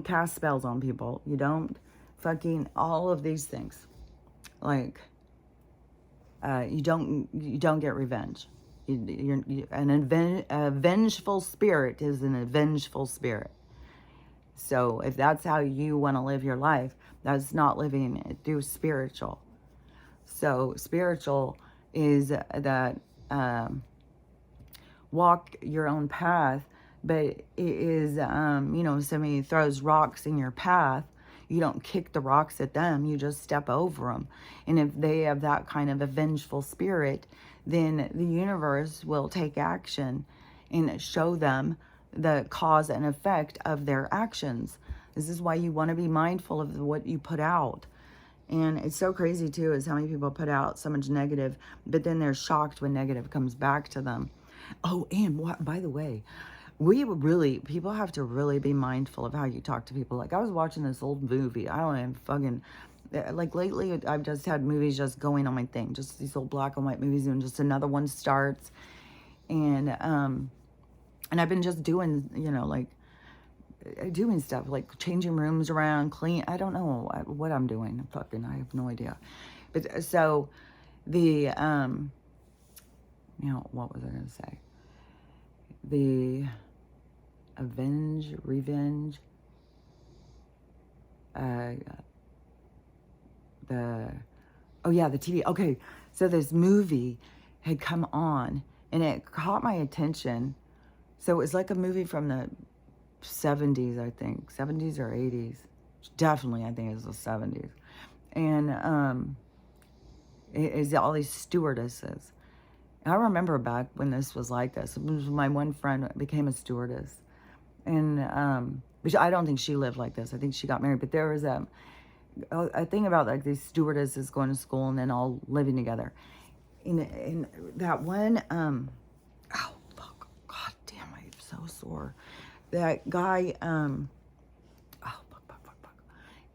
cast spells on people, you don't fucking all of these things, like you don't get revenge. A vengeful spirit is an vengeful spirit. So if that's how you want to live your life, that's not living it through spiritual. So spiritual is that walk your own path, but it is, somebody throws rocks in your path, you don't kick the rocks at them, you just step over them. And if they have that kind of a vengeful spirit, then the universe will take action and show them the cause and effect of their actions. This is why you want to be mindful of what you put out. And it's so crazy too, is how many people put out so much negative, but then they're shocked when negative comes back to them. Oh, and what, by the way, people have to really be mindful of how you talk to people. Like, I was watching this old movie. I don't even fucking, like, lately I've just had movies just going on my thing. Just these old black and white movies, and just another one starts. And I've been just doing, like, doing stuff, like changing rooms around, clean. I don't know what I'm doing. I have no idea. But so the, what was I going to say? The revenge, the TV. Okay, so this movie had come on, and it caught my attention. So it was like a movie from the 70s, I think, 70s or 80s. Definitely, I think it was the 70s. And it is all these stewardesses. I remember back when this was like this. It was my one friend became a stewardess. And which I don't think she lived like this. I think she got married. But there was a thing about like these stewardesses going to school and then all living together. In that one, oh, fuck. God damn, I'm so sore. That guy,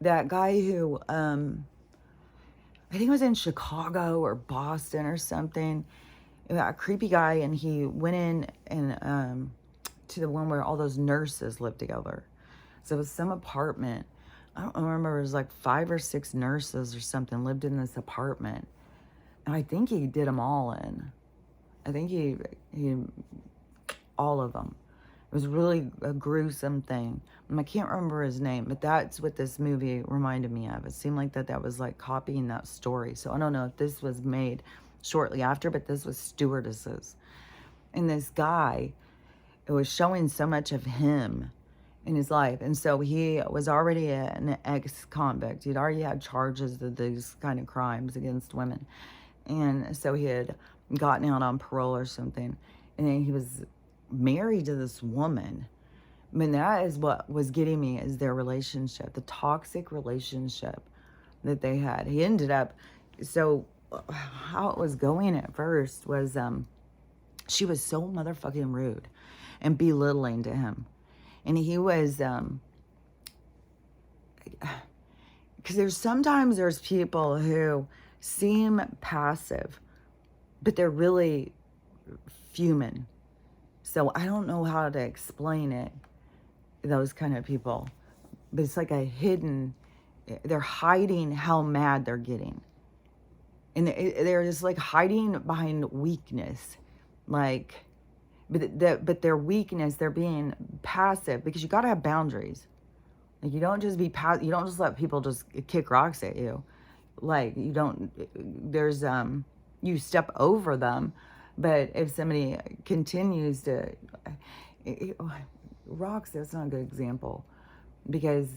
that guy who, I think it was in Chicago or Boston or something, a creepy guy, and he went in and to the one where all those nurses lived together. So it was some apartment. I don't remember, it was like 5 or 6 nurses or something lived in this apartment. And I think he did them all in. I think he all of them. It was really a gruesome thing. I can't remember his name, but that's what this movie reminded me of. It seemed like that was like copying that story. So I don't know if this was made shortly after, but this was stewardesses. And this guy, it was showing so much of him in his life. And so he was already an ex-convict. He'd already had charges of these kind of crimes against women. And so he had gotten out on parole or something. And then he was married to this woman. I mean, that is what was getting me, is their relationship, the toxic relationship that they had. He ended up, so how it was going at first was she was so motherfucking rude and belittling to him. And he was, because sometimes there's people who seem passive, but they're really fuming. So I don't know how to explain it, those kind of people. But it's like a hidden, they're hiding how mad they're getting. And they're just like hiding behind weakness. Like, but their weakness, they're being passive, because you got to have boundaries. Like, you don't just be you don't just let people just kick rocks at you. Like, you don't, there's, you step over them. But if somebody continues to, rocks, that's not a good example, because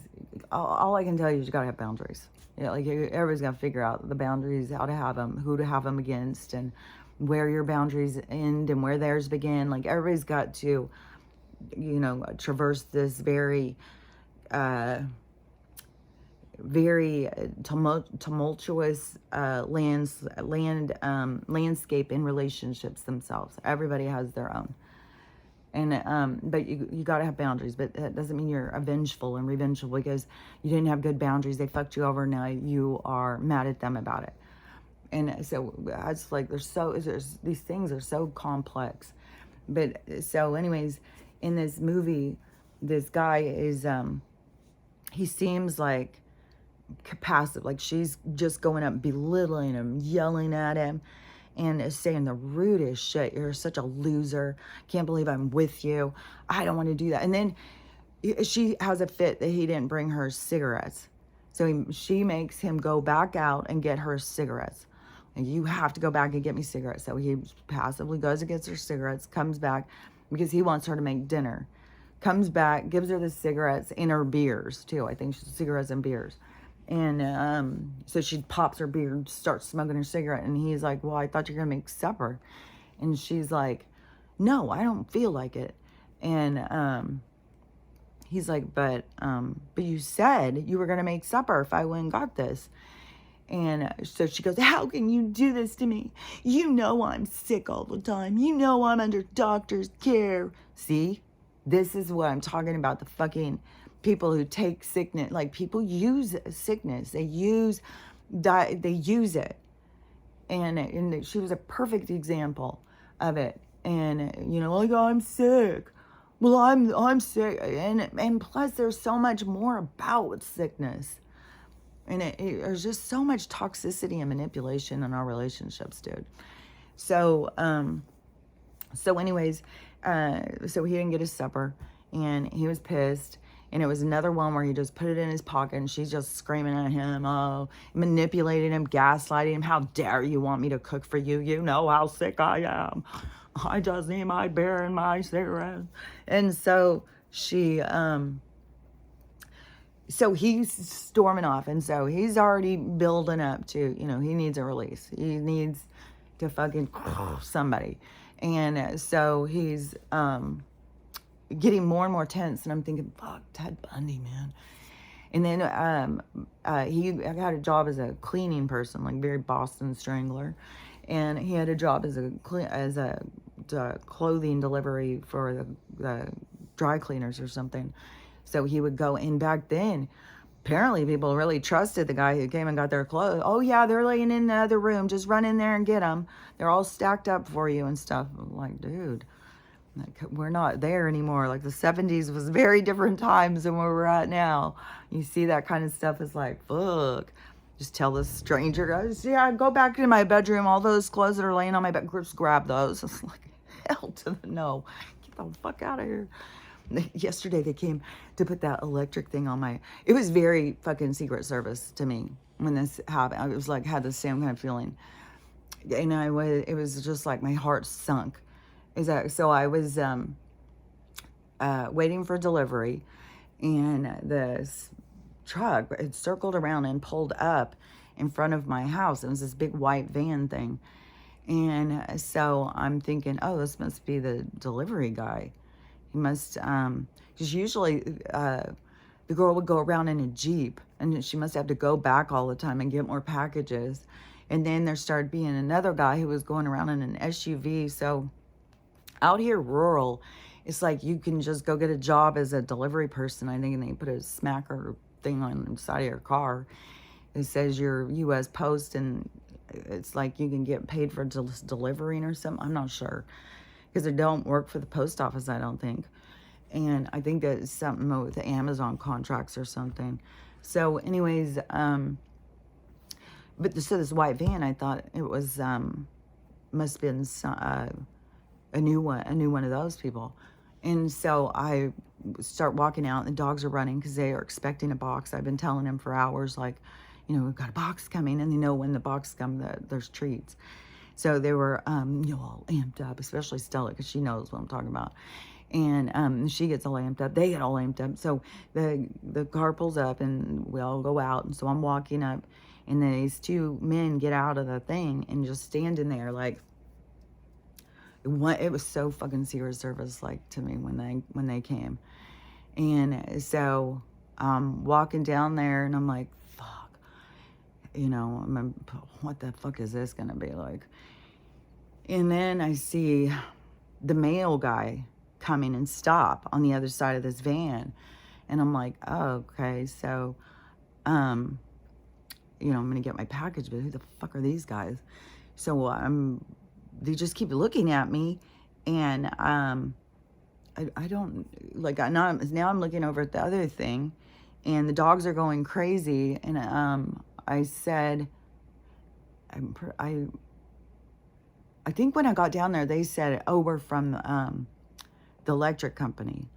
all I can tell you is you gotta have boundaries. Like, everybody's gotta figure out the boundaries, how to have them, who to have them against, and where your boundaries end and where theirs begin. Like, everybody's got to, traverse this very tumultuous landscape in relationships themselves. Everybody has their own. And but you got to have boundaries. But that doesn't mean you're vengeful and revengeful because you didn't have good boundaries. They fucked you over. Now you are mad at them about it. And so it's like these things are so complex. But so anyways, in this movie, this guy is he seems like passive, like she's just going up belittling him, yelling at him, and saying the rudest shit. You're such a loser. Can't believe I'm with you. I don't want to do that. And then she has a fit that he didn't bring her cigarettes. So she makes him go back out and get her cigarettes. And you have to go back and get me cigarettes. So he passively goes and gets her cigarettes, comes back because he wants her to make dinner. Comes back, gives her the cigarettes and her beers too. I think she's cigarettes and beers. And so she pops her beer and starts smoking her cigarette. And he's like, well, I thought you were going to make supper. And she's like, no, I don't feel like it. And he's like, but you said you were going to make supper if I went and got this. And so she goes, how can you do this to me? You know I'm sick all the time. You know I'm under doctor's care. See, this is what I'm talking about. The fucking people who take sickness, like people use sickness. They use it. And she was a perfect example of it. And, you know, like, oh, I'm sick. Well, I'm sick. And plus there's so much more about sickness. And there's just so much toxicity and manipulation in our relationships, dude. So, anyways, so he didn't get his supper, and he was pissed. And it was another one where he just put it in his pocket, and she's just screaming at him, oh, manipulating him, gaslighting him. How dare you want me to cook for you? You know how sick I am. I just need my beer and my cigarette. And so so he's storming off, and so he's already building up to, you know, he needs a release. He needs to fucking somebody. And so he's getting more and more tense, and I'm thinking, fuck, Ted Bundy, man. And then he had a job as a cleaning person, like very Boston Strangler. And he had a job as a clothing delivery for the dry cleaners or something. So he would go in. Back then, apparently people really trusted the guy who came and got their clothes. Oh yeah, they're laying in the other room. Just run in there and get them. They're all stacked up for you and stuff. I'm like, dude, like, we're not there anymore. Like the 70s was very different times than where we're at now. You see that kind of stuff, is like, fuck. Just tell this stranger, guys, yeah, go back to my bedroom. All those clothes that are laying on my bed, just grab those. It's like, hell to the no. Get the fuck out of here. Yesterday they came to put that electric thing on my, it was very fucking Secret Service to me when this happened. I was like, had the same kind of feeling. And it was just like my heart sunk. So I was waiting for delivery, and this truck had circled around and pulled up in front of my house. It was this big white van thing. And so I'm thinking, oh, this must be the delivery guy. He must, because usually the girl would go around in a Jeep, and she must have to go back all the time and get more packages. And then there started being another guy who was going around in an SUV. So out here rural, it's like you can just go get a job as a delivery person, I think, and they put a smacker thing on the side of your car. It says you're U.S. Post, and it's like you can get paid for delivering or something. I'm not sure, because they don't work for the post office, I don't think. And I think that it's something with the Amazon contracts or something. So anyways, so this white van, I thought it was, must have been a new one of those people. And so I start walking out, and the dogs are running because they are expecting a box. I've been telling them for hours, like, you know, we've got a box coming, and they know when the box comes that there's treats. So they were, all amped up, especially Stella, because she knows what I'm talking about. And she gets all amped up. They get all amped up. So the car pulls up, and we all go out. And so I'm walking up, and then these two men get out of the thing and just standing there, like, it was so fucking Secret Service like to me when they came. And so I'm walking down there, and I'm like, fuck, you know, what the fuck is this gonna be like? And then I see the male guy coming and stop on the other side of this van, and I'm like, oh, okay, so I'm gonna get my package, but who the fuck are these guys? So they just keep looking at me, and I don't, like, now I'm looking over at the other thing, and the dogs are going crazy. And I said, I think when I got down there, they said, oh, we're from the electric company.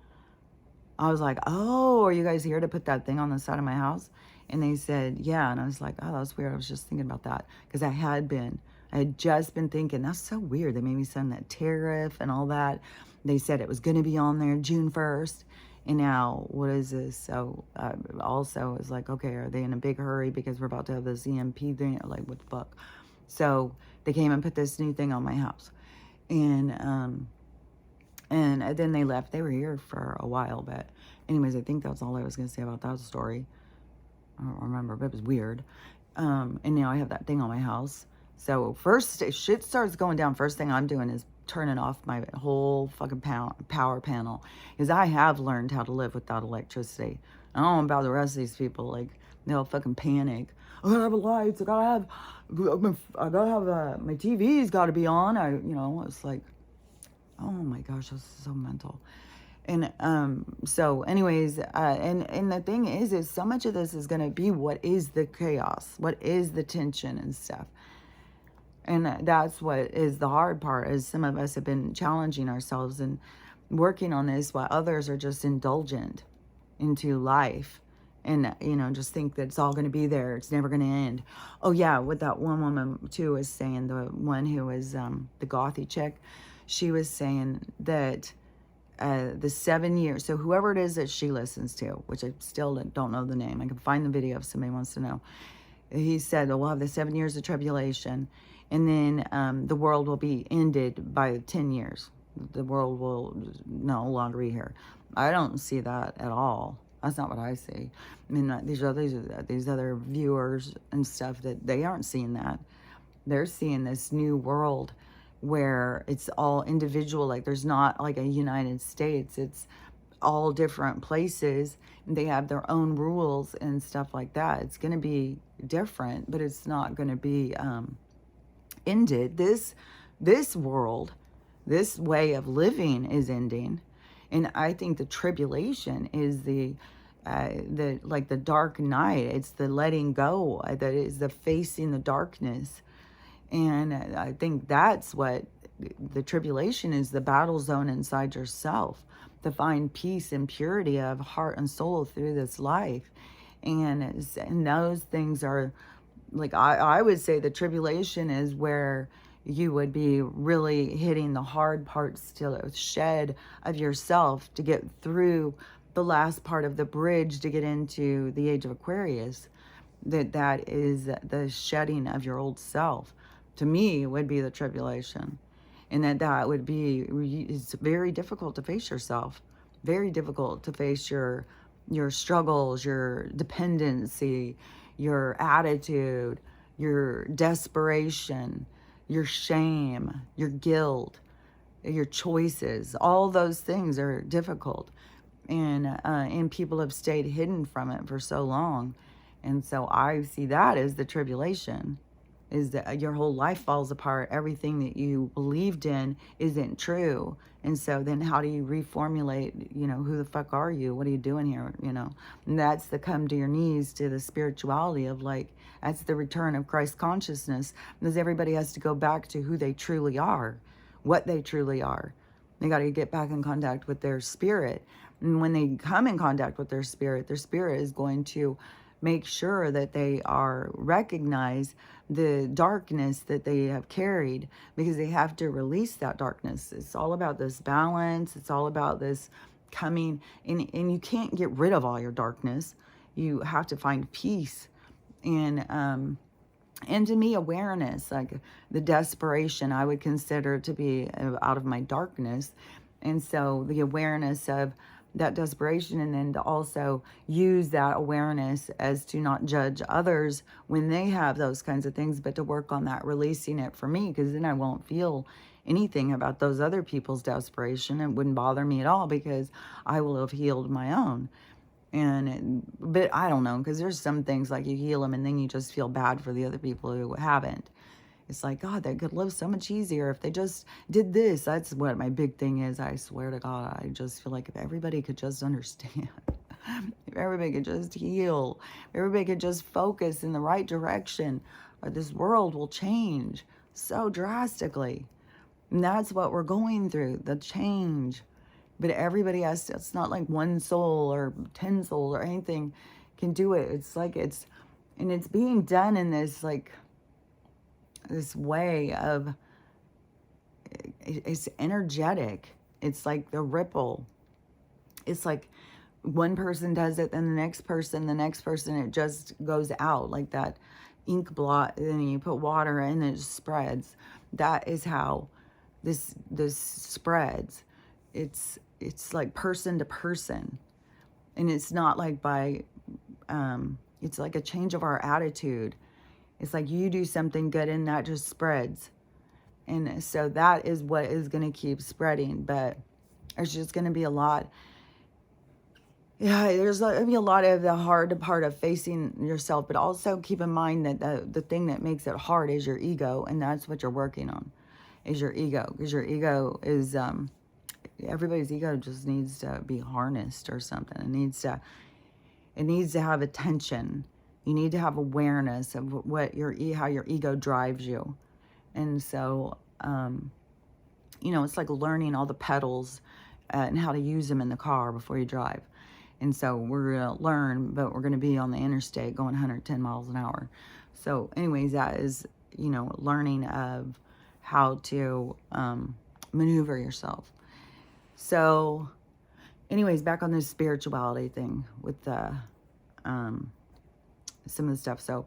I was like, oh, are you guys here to put that thing on the side of my house? And they said, yeah. And I was like, oh, that's weird. I was just thinking about that because I had just been thinking, that's so weird. They made me send that tariff and all that. They said it was going to be on there June 1st. And now, what is this? So, also, it's like, okay, are they in a big hurry because we're about to have this EMP thing? Like, what the fuck? So, they came and put this new thing on my house. And then they left. They were here for a while, but anyways, I think that's all I was going to say about that story. I don't remember, but it was weird. And now I have that thing on my house. So first, if shit starts going down, first thing I'm doing is turning off my whole fucking power panel. Because I have learned how to live without electricity. I don't know about the rest of these people. Like, they'll fucking panic. I gotta have lights. I gotta have my TV's gotta be on. It's like, oh my gosh, this is so mental. And so anyways, and the thing is so much of this is going to be what is the chaos, what is the tension and stuff. And that's what is the hard part, is some of us have been challenging ourselves and working on this while others are just indulgent into life. And, just think that it's all going to be there. It's never going to end. Oh, yeah, what that one woman, too, was saying, the one who was the gothy chick, she was saying that the 7 years, so whoever it is that she listens to, which I still don't know the name. I can find the video if somebody wants to know. He said, we'll have the 7 years of tribulation, and then the world will be ended by 10 years. The world will no longer be here. I don't see that at all. That's not what I see. I mean, these other viewers and stuff, that they aren't seeing that. They're seeing this new world where it's all individual. Like, there's not like a United States. It's all different places. And they have their own rules and stuff like that. It's going to be different, but it's not going to be ended. This world, this way of living is ending. And I think the tribulation is the dark night. It's the letting go. That is the facing the darkness. And I think that's what the tribulation is, the battle zone inside yourself, to find peace and purity of heart and soul through this life. And those things are, like, I would say the tribulation is where you would be really hitting the hard parts to shed of yourself to get through the last part of the bridge to get into the age of Aquarius. That is the shedding of your old self. To me, would be the tribulation. And that would be, it's very difficult to face yourself. Very difficult to face your struggles, your dependency, your attitude, your desperation, your shame, your guilt, your choices. All those things are difficult. And people have stayed hidden from it for so long. And so I see that as the tribulation, is that your whole life falls apart. Everything that you believed in isn't true. And so then how do you reformulate, who the fuck are you? What are you doing here? And that's the come to your knees to the spirituality of, like, that's the return of Christ consciousness, because everybody has to go back to who they truly are, what they truly are. They got to get back in contact with their spirit. And when they come in contact with their spirit is going to make sure that they recognize the darkness that they have carried, because they have to release that darkness. It's all about this balance. It's all about this coming, and you can't get rid of all your darkness. You have to find peace. And to me, awareness, like the desperation, I would consider to be out of my darkness. And so the awareness of that desperation, and then to also use that awareness as to not judge others when they have those kinds of things, but to work on that, releasing it for me, because then I won't feel anything about those other people's desperation. It wouldn't bother me at all, because I will have healed my own. But I don't know, because there's some things like you heal them and then you just feel bad for the other people who haven't. It's like, God, they could live so much easier if they just did this. That's what my big thing is. I swear to God, I just feel like if everybody could just understand, if everybody could just heal, if everybody could just focus in the right direction, this world will change so drastically. And that's what we're going through, the change. But everybody has to, it's not like one soul or 10 souls or anything can do it. It's like and it's being done in this, like, this way of, it's energetic. It's like the ripple. It's like one person does it, then the next person, it just goes out like that ink blot. And then you put water in, and it spreads. That is how this spreads. It's like person to person, and it's not like by it's like a change of our attitude. It's like you do something good and that just spreads. And so that is what is going to keep spreading. But there's just going to be a lot. Yeah, there's going to be a lot of the hard part of facing yourself. But also keep in mind that the thing that makes it hard is your ego. And that's what you're working on, is your ego. Because your ego is, everybody's ego just needs to be harnessed or something. It needs to have attention. You need to have awareness of what how your ego drives you. And so, it's like learning all the pedals and how to use them in the car before you drive. And so we're going to learn, but we're going to be on the interstate going 110 miles an hour. So anyways, that is, learning of how to maneuver yourself. So anyways, back on this spirituality thing with the some of the stuff. So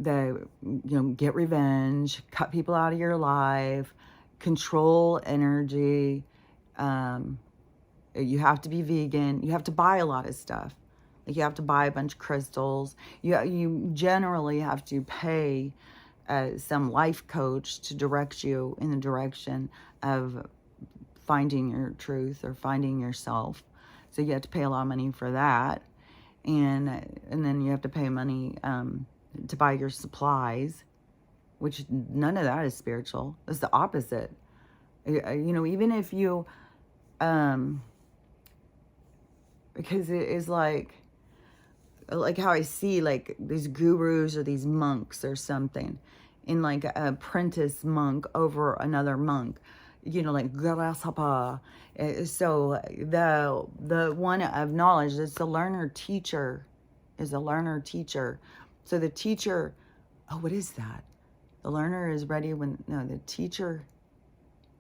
get revenge, cut people out of your life, control energy. You have to be vegan. You have to buy a lot of stuff. Like you have to buy a bunch of crystals. You generally have to pay some life coach to direct you in the direction of finding your truth or finding yourself. So you have to pay a lot of money for that. And then you have to pay money to buy your supplies, which none of that is spiritual. It's the opposite. Even if you, because it is like how I see like these gurus or these monks or something, in like an apprentice monk over another monk, like grasshopper. So the one of knowledge is the learner teacher, So the teacher, what is that? The learner is ready the teacher,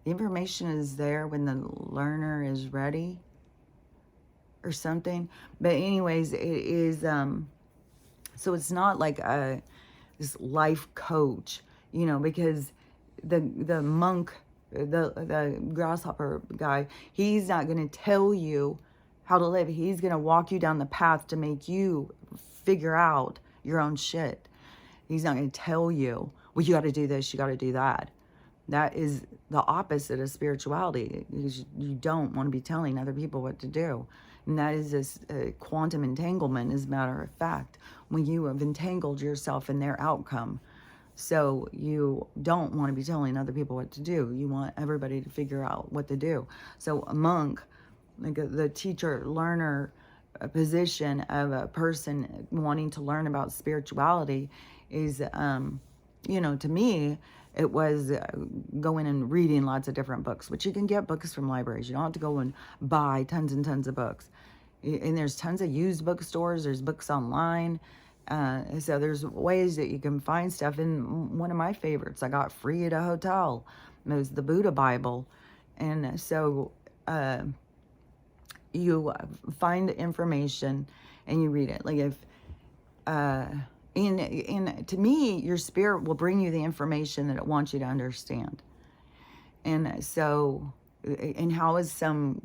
the information is there when the learner is ready or something. But anyways, it is, so it's not like this life coach, because the monk, the grasshopper guy, he's not going to tell you how to live. He's going to walk you down the path to make you figure out your own shit. He's not going to tell you, well, you got to do this, you got to do that. That is the opposite of spirituality, because you don't want to be telling other people what to do. And that is this quantum entanglement, as a matter of fact, when you have entangled yourself in their outcome. So you don't want to be telling other people what to do. You want everybody to figure out what to do. So a monk, like the teacher-learner position of a person wanting to learn about spirituality is, to me, it was going and reading lots of different books, which you can get books from libraries. You don't have to go and buy tons and tons of books. And there's tons of used bookstores. There's books online. So there's ways that you can find stuff. And one of my favorites I got free at a hotel was the Buddha Bible. And so you find the information and you read it. Like if, and to me, your spirit will bring you the information that it wants you to understand. And so, and how is some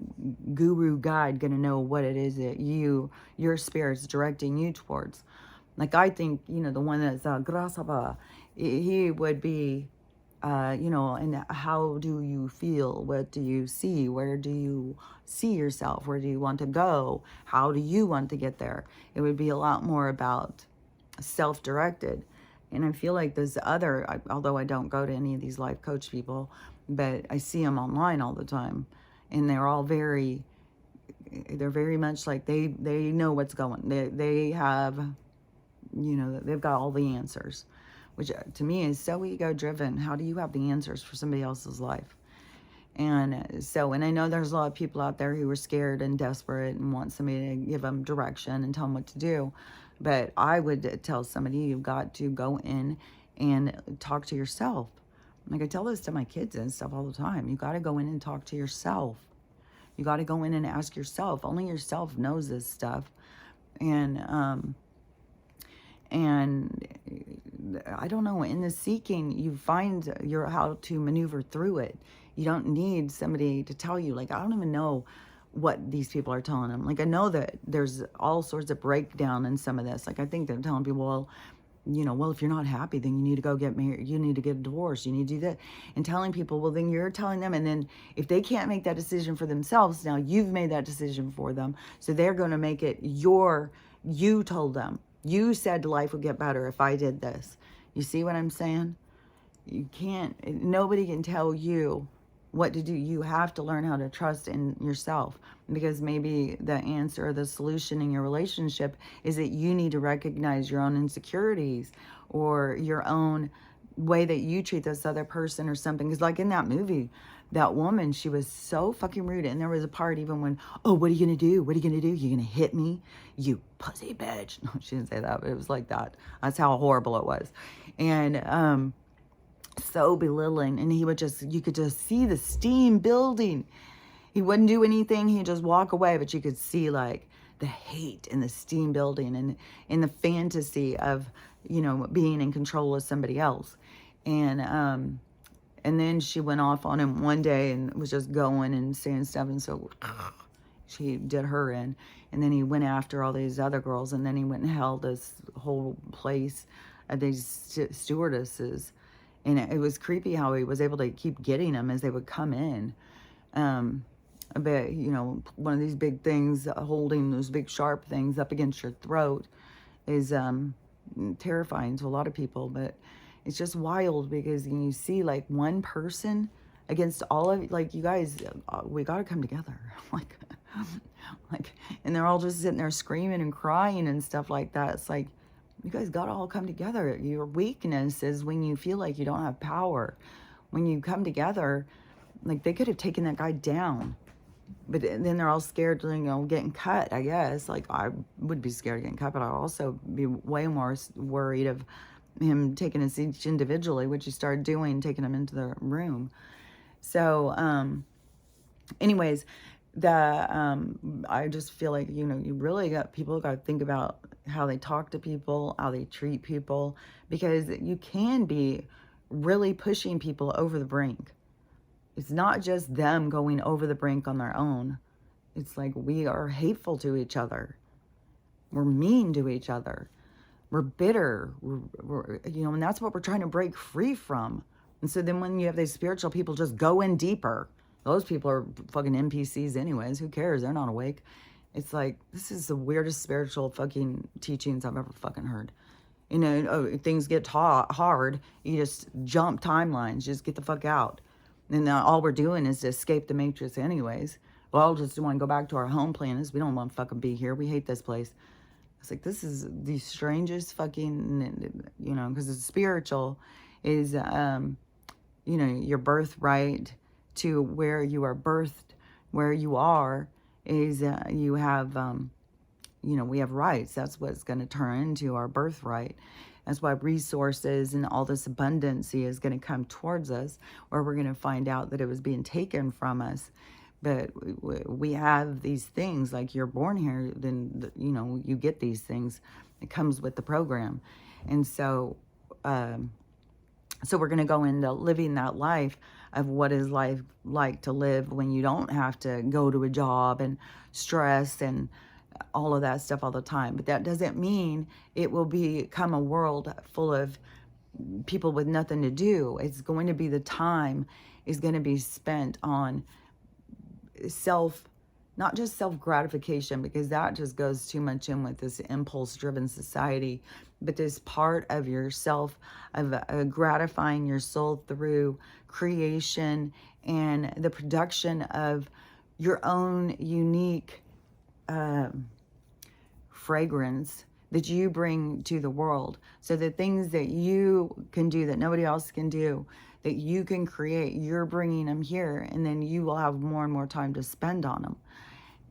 guru guide going to know what it is that your spirit's directing you towards? Like I think, the one that's grasshopper, he would be, and how do you feel? What do you see? Where do you see yourself? Where do you want to go? How do you want to get there? It would be a lot more about self-directed. And I feel like this other, although I don't go to any of these life coach people, but I see them online all the time, and they're very much like they know what's going. They have, they've got all the answers, which to me is so ego driven. How do you have the answers for somebody else's life? And so, and I know there's a lot of people out there who are scared and desperate and want somebody to give them direction and tell them what to do. But I would tell somebody, you've got to go in and talk to yourself. Like I tell this to my kids and stuff all the time. You got to go in and talk to yourself. You got to go in and ask yourself. Only yourself knows this stuff. And I don't know, in the seeking, you find your how to maneuver through it. You don't need somebody to tell you. Like, I don't even know what these people are telling them. Like, I know that there's all sorts of breakdown in some of this. Like, I think they're telling people, well, well, if you're not happy, then you need to go get married. You need to get a divorce. You need to do that. And telling people, well, then you're telling them. And then if they can't make that decision for themselves, now you've made that decision for them. So they're going to make it you told them. You said life would get better if I did this. You see what I'm saying? You can't, nobody can tell you what to do. You have to learn how to trust in yourself, because maybe the answer or the solution in your relationship is that you need to recognize your own insecurities or your own way that you treat this other person or something. Because like in that movie, that woman, she was so fucking rude. And there was a part even when, oh, what are you going to do? What are you going to do? You're going to hit me? You pussy bitch. No, she didn't say that, but it was like that. That's how horrible it was. And, so belittling, and you could just see the steam building. He wouldn't do anything, he'd just walk away, but you could see like the hate and the steam building and in the fantasy of, being in control of somebody else. And then she went off on him one day and was just going and saying stuff, and so she did her in. And then he went after all these other girls, and then he went and held this whole place at these stewardesses. And it was creepy how he was able to keep getting them as they would come in. But, one of these big things, holding those big sharp things up against your throat is terrifying to a lot of people. But it's just wild, because you see like one person against all of, like, you guys, we got to come together. And they're all just sitting there screaming and crying and stuff like that. It's like, you guys got to all come together. Your weakness is when you feel like you don't have power. When you come together, like they could have taken that guy down, but then they're all scared, getting cut, I guess. Like I would be scared of getting cut, but I'd also be way more worried of him taking us each individually, which he started doing, taking them into the room. So, anyways, I just feel like, you really got to think about how they talk to people, how they treat people, because you can be really pushing people over the brink. It's not just them going over the brink on their own. It's like we are hateful to each other. We're mean to each other. We're bitter. And that's what we're trying to break free from. And so then when you have these spiritual people just go in deeper, those people are fucking NPCs anyways. Who cares? They're not awake. It's like, this is the weirdest spiritual fucking teachings I've ever fucking heard. Things get hard. You just jump timelines. Just get the fuck out. And all we're doing is to escape the matrix anyways. Well, just want to go back to our home planets. We don't want to fucking be here. We hate this place. It's like, this is the strangest fucking, because it's spiritual is, your birthright to where you are birthed, where you are, is you have, we have rights. That's what's going to turn into our birthright. That's why resources and all this abundance is going to come towards us, or we're going to find out that it was being taken from us. But we have these things, like you're born here, then, you get these things. It comes with the program. And so, so we're going to go into living that life of what is life like to live when you don't have to go to a job and stress and all of that stuff all the time. But that doesn't mean it will become a world full of people with nothing to do. It's going to be, the time is going to be spent on not just self-gratification, because that just goes too much in with this impulse-driven society, but this part of yourself, of gratifying your soul through creation and the production of your own unique fragrance that you bring to the world. So the things that you can do that nobody else can do, that you can create. You're bringing them here, and then you will have more and more time to spend on them.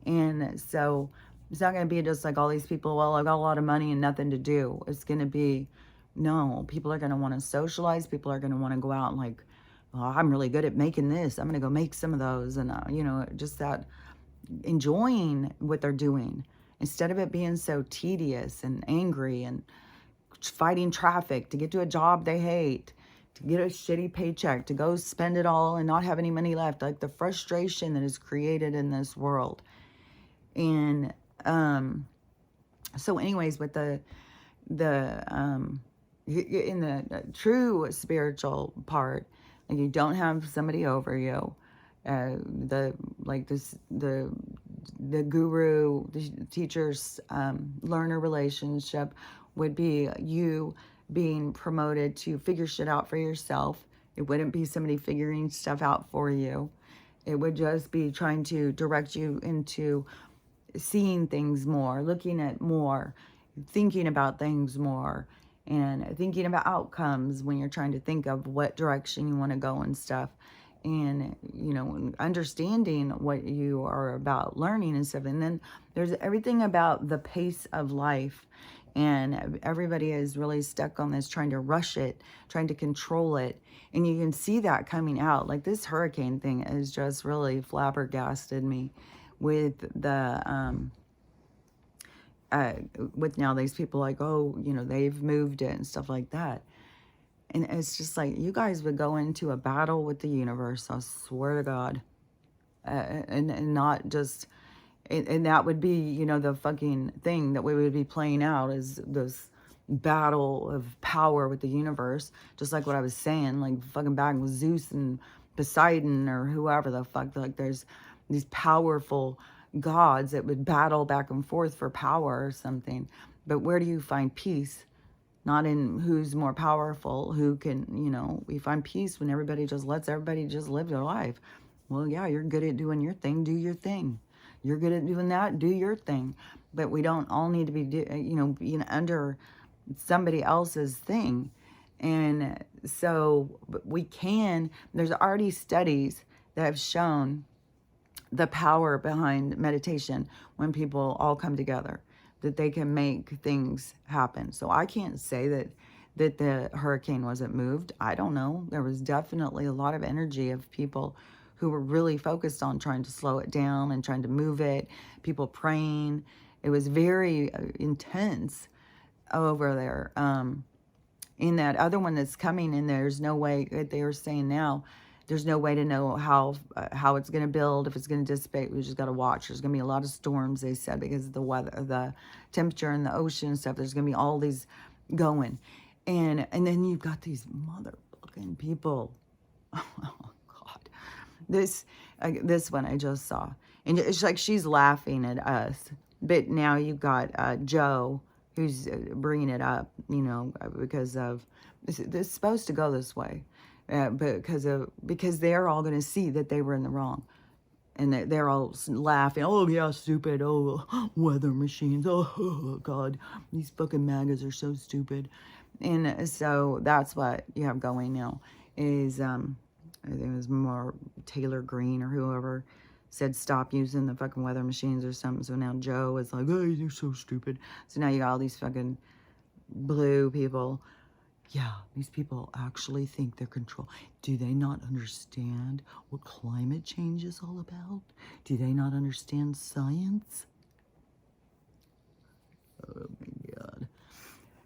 And so it's not going to be just like all these people, well, I got a lot of money and nothing to do. It's going to be, no, people are going to want to socialize. People are going to want to go out and like, oh, I'm really good at making this. I'm going to go make some of those. And, you know, just that enjoying what they're doing instead of it being so tedious and angry and fighting traffic to get to a job they hate, to get a shitty paycheck, to go spend it all and not have any money left. Like the frustration that is created in this world. And so anyways, with the in the true spiritual part, like you don't have somebody over you, the guru, the teacher's learner relationship would be you being promoted to figure shit out for yourself. It wouldn't be somebody figuring stuff out for you. It would just be trying to direct you into seeing things more, looking at more, thinking about things more, and thinking about outcomes when you're trying to think of what direction you want to go and stuff. And, you know, understanding what you are about, learning and stuff. And then there's everything about the pace of life. And everybody is really stuck on this, trying to rush it, trying to control it. And you can see that coming out. Like this hurricane thing is just really flabbergasted me with the, with now these people like, oh, you know, they've moved it and stuff like that. And it's just like, you guys would go into a battle with the universe, I swear to God. And not just, and that would be, you know, the fucking thing that we would be playing out is this battle of power with the universe. Just like what I was saying, like fucking back with Zeus and Poseidon or whoever the fuck. Like there's these powerful gods that would battle back and forth for power or something. But where do you find peace? Not in who's more powerful, who can, you know, we find peace when everybody just lets everybody just live their life. Well, yeah, you're good at doing your thing, do your thing. You're good at doing that, do your thing. But we don't all need to be, you know, being under somebody else's thing. And so we can, there's already studies that have shown the power behind meditation when people all come together, that they can make things happen. So I can't say that the hurricane wasn't moved. I don't know. There was definitely a lot of energy of people who were really focused on trying to slow it down and trying to move it, people praying. It was very intense over there. In that other one that's coming, and there's no way, they were saying now, there's no way to know how it's going to build, if it's going to dissipate. We just got to watch. There's going to be a lot of storms, they said, because of the weather, the temperature in the ocean and stuff. There's going to be all these going. And then you've got these motherfucking people. Oh, God. This one I just saw. And it's like she's laughing at us. But now you've got Joe, who's bringing it up, you know, because of, it's supposed to go this way. Because they're all going to see that they were in the wrong. And they're all laughing. Oh, yeah, stupid. Oh, weather machines. Oh, God. These fucking MAGAs are so stupid. And so that's what you have going now is, I think it was more Taylor Green or whoever said stop using the fucking weather machines or something. So now Joe is like, hey, you're so stupid. So now you got all these fucking blue people. Yeah, these people actually think they're control. Do they not understand what climate change is all about? Do they not understand science? Oh my God.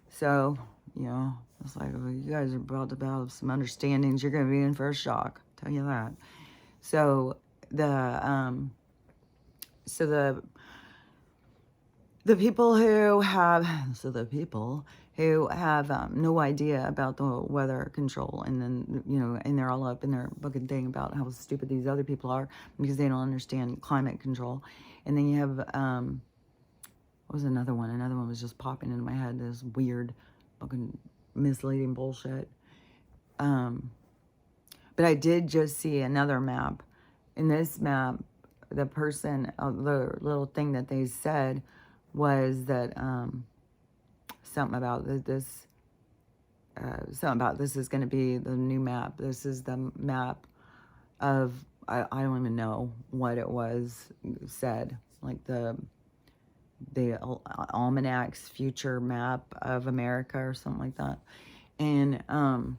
So, you know, it's like, well, you guys are about to have some understandings. You're going to be in for a shock. I'll tell you that. So the people who have, no idea about the weather control, and then, you know, and they're all up in their fucking thing about how stupid these other people are because they don't understand climate control. And then you have, what was another one? Another one was just popping into my head, this weird fucking misleading bullshit. But I did just see another map. In this map, the person, the little thing that they said was that, something about this something about this is going to be the new map. This is the map of, I don't even know what it was said, like the Almanac's future map of America or something like that. And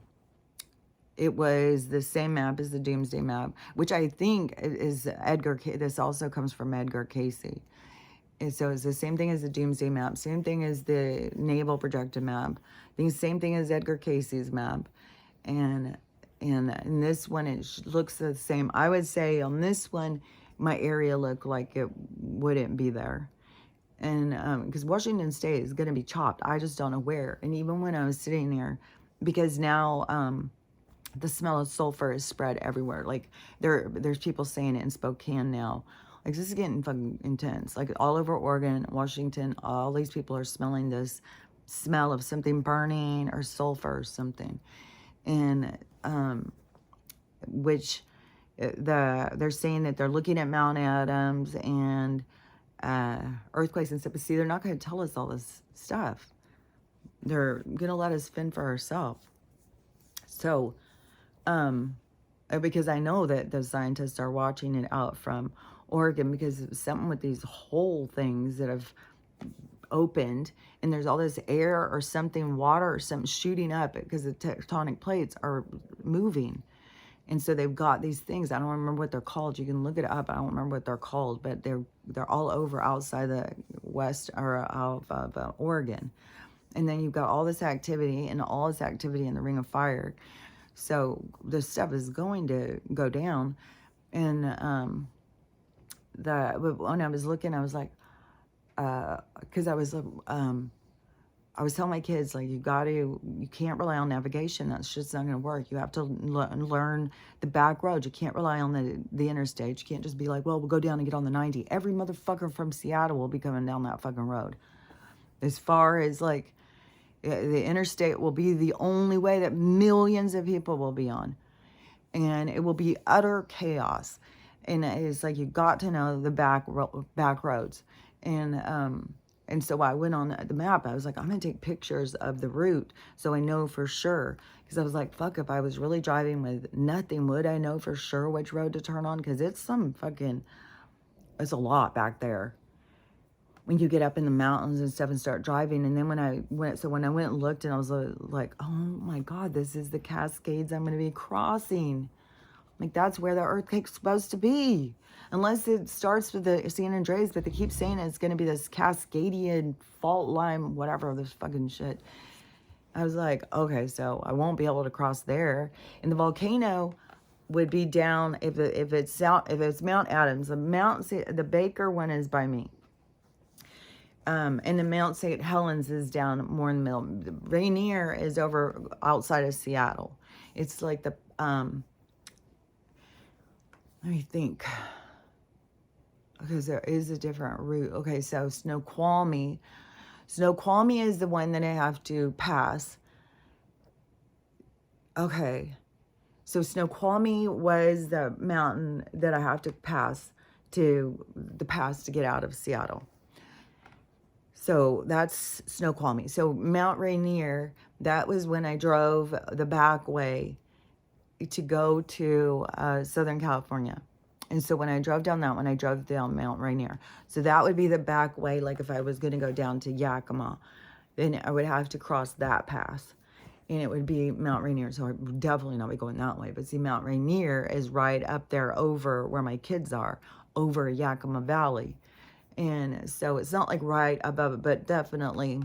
it was the same map as the Doomsday Map, which I think is this also comes from Edgar Casey. And so it's the same thing as the Doomsday Map, same thing as the Naval Projected Map, the same thing as Edgar Casey's map. And in this one, it looks the same. I would say on this one, my area looked like it wouldn't be there. And because Washington State is going to be chopped. I just don't know where. And even when I was sitting there, because now the smell of sulfur is spread everywhere. Like there's people saying it in Spokane now. Like this is getting fucking intense. Like all over Oregon, Washington, all these people are smelling this smell of something burning or sulfur or something. And which they're saying that they're looking at Mount Adams and earthquakes and stuff. But see, they're not going to tell us all this stuff. They're going to let us fend for ourselves. So, because I know that the scientists are watching it out from Oregon, because it's something with these whole things that have opened, and there's all this air or something, water or something shooting up because the tectonic plates are moving. And so they've got these things. I don't remember what they're called. You can look it up. I don't remember what they're called, but they're all over outside the west or of Oregon. And then you've got all this activity and all this activity in the Ring of Fire. So this stuff is going to go down. And when I was looking, I was like, because I was telling my kids, like, you can't rely on navigation. That's just not going to work. You have to learn the back roads. You can't rely on the interstate. You can't just be like, well, we'll go down and get on the 90. Every motherfucker from Seattle will be coming down that fucking road. As far as, like, the interstate will be the only way that millions of people will be on. And it will be utter chaos. And it's like, you got to know the back roads. And so I went on the map. I was like, I'm going to take pictures of the route so I know for sure. Because I was like, fuck, if I was really driving with nothing, would I know for sure which road to turn on? Because it's a lot back there when you get up in the mountains and stuff and start driving. And then when I went and looked, and I was like, oh my God, this is the Cascades I'm going to be crossing. Like, that's where the earthquake's supposed to be. Unless it starts with the San Andreas, but they keep saying it's going to be this Cascadian fault line, whatever, this fucking shit. I was like, okay, so I won't be able to cross there. And the volcano would be down if it's Mount Adams. The Baker one is by me. And the Mount St. Helens is down more in the middle. Rainier is over outside of Seattle. It's like the, let me think, because there is a different route. Okay, so Snoqualmie is the one that I have to pass. Okay, so Snoqualmie was the mountain that I have to pass to get out of Seattle. So that's Snoqualmie. So Mount Rainier, that was when I drove the back way to go to Southern California. And so when I drove down that one, I drove down Mount Rainier. So that would be the back way. Like if I was going to go down to Yakima, then I would have to cross that pass. And it would be Mount Rainier. So I would definitely not be going that way. But see, Mount Rainier is right up there over where my kids are, over Yakima Valley. And so it's not like right above it, but definitely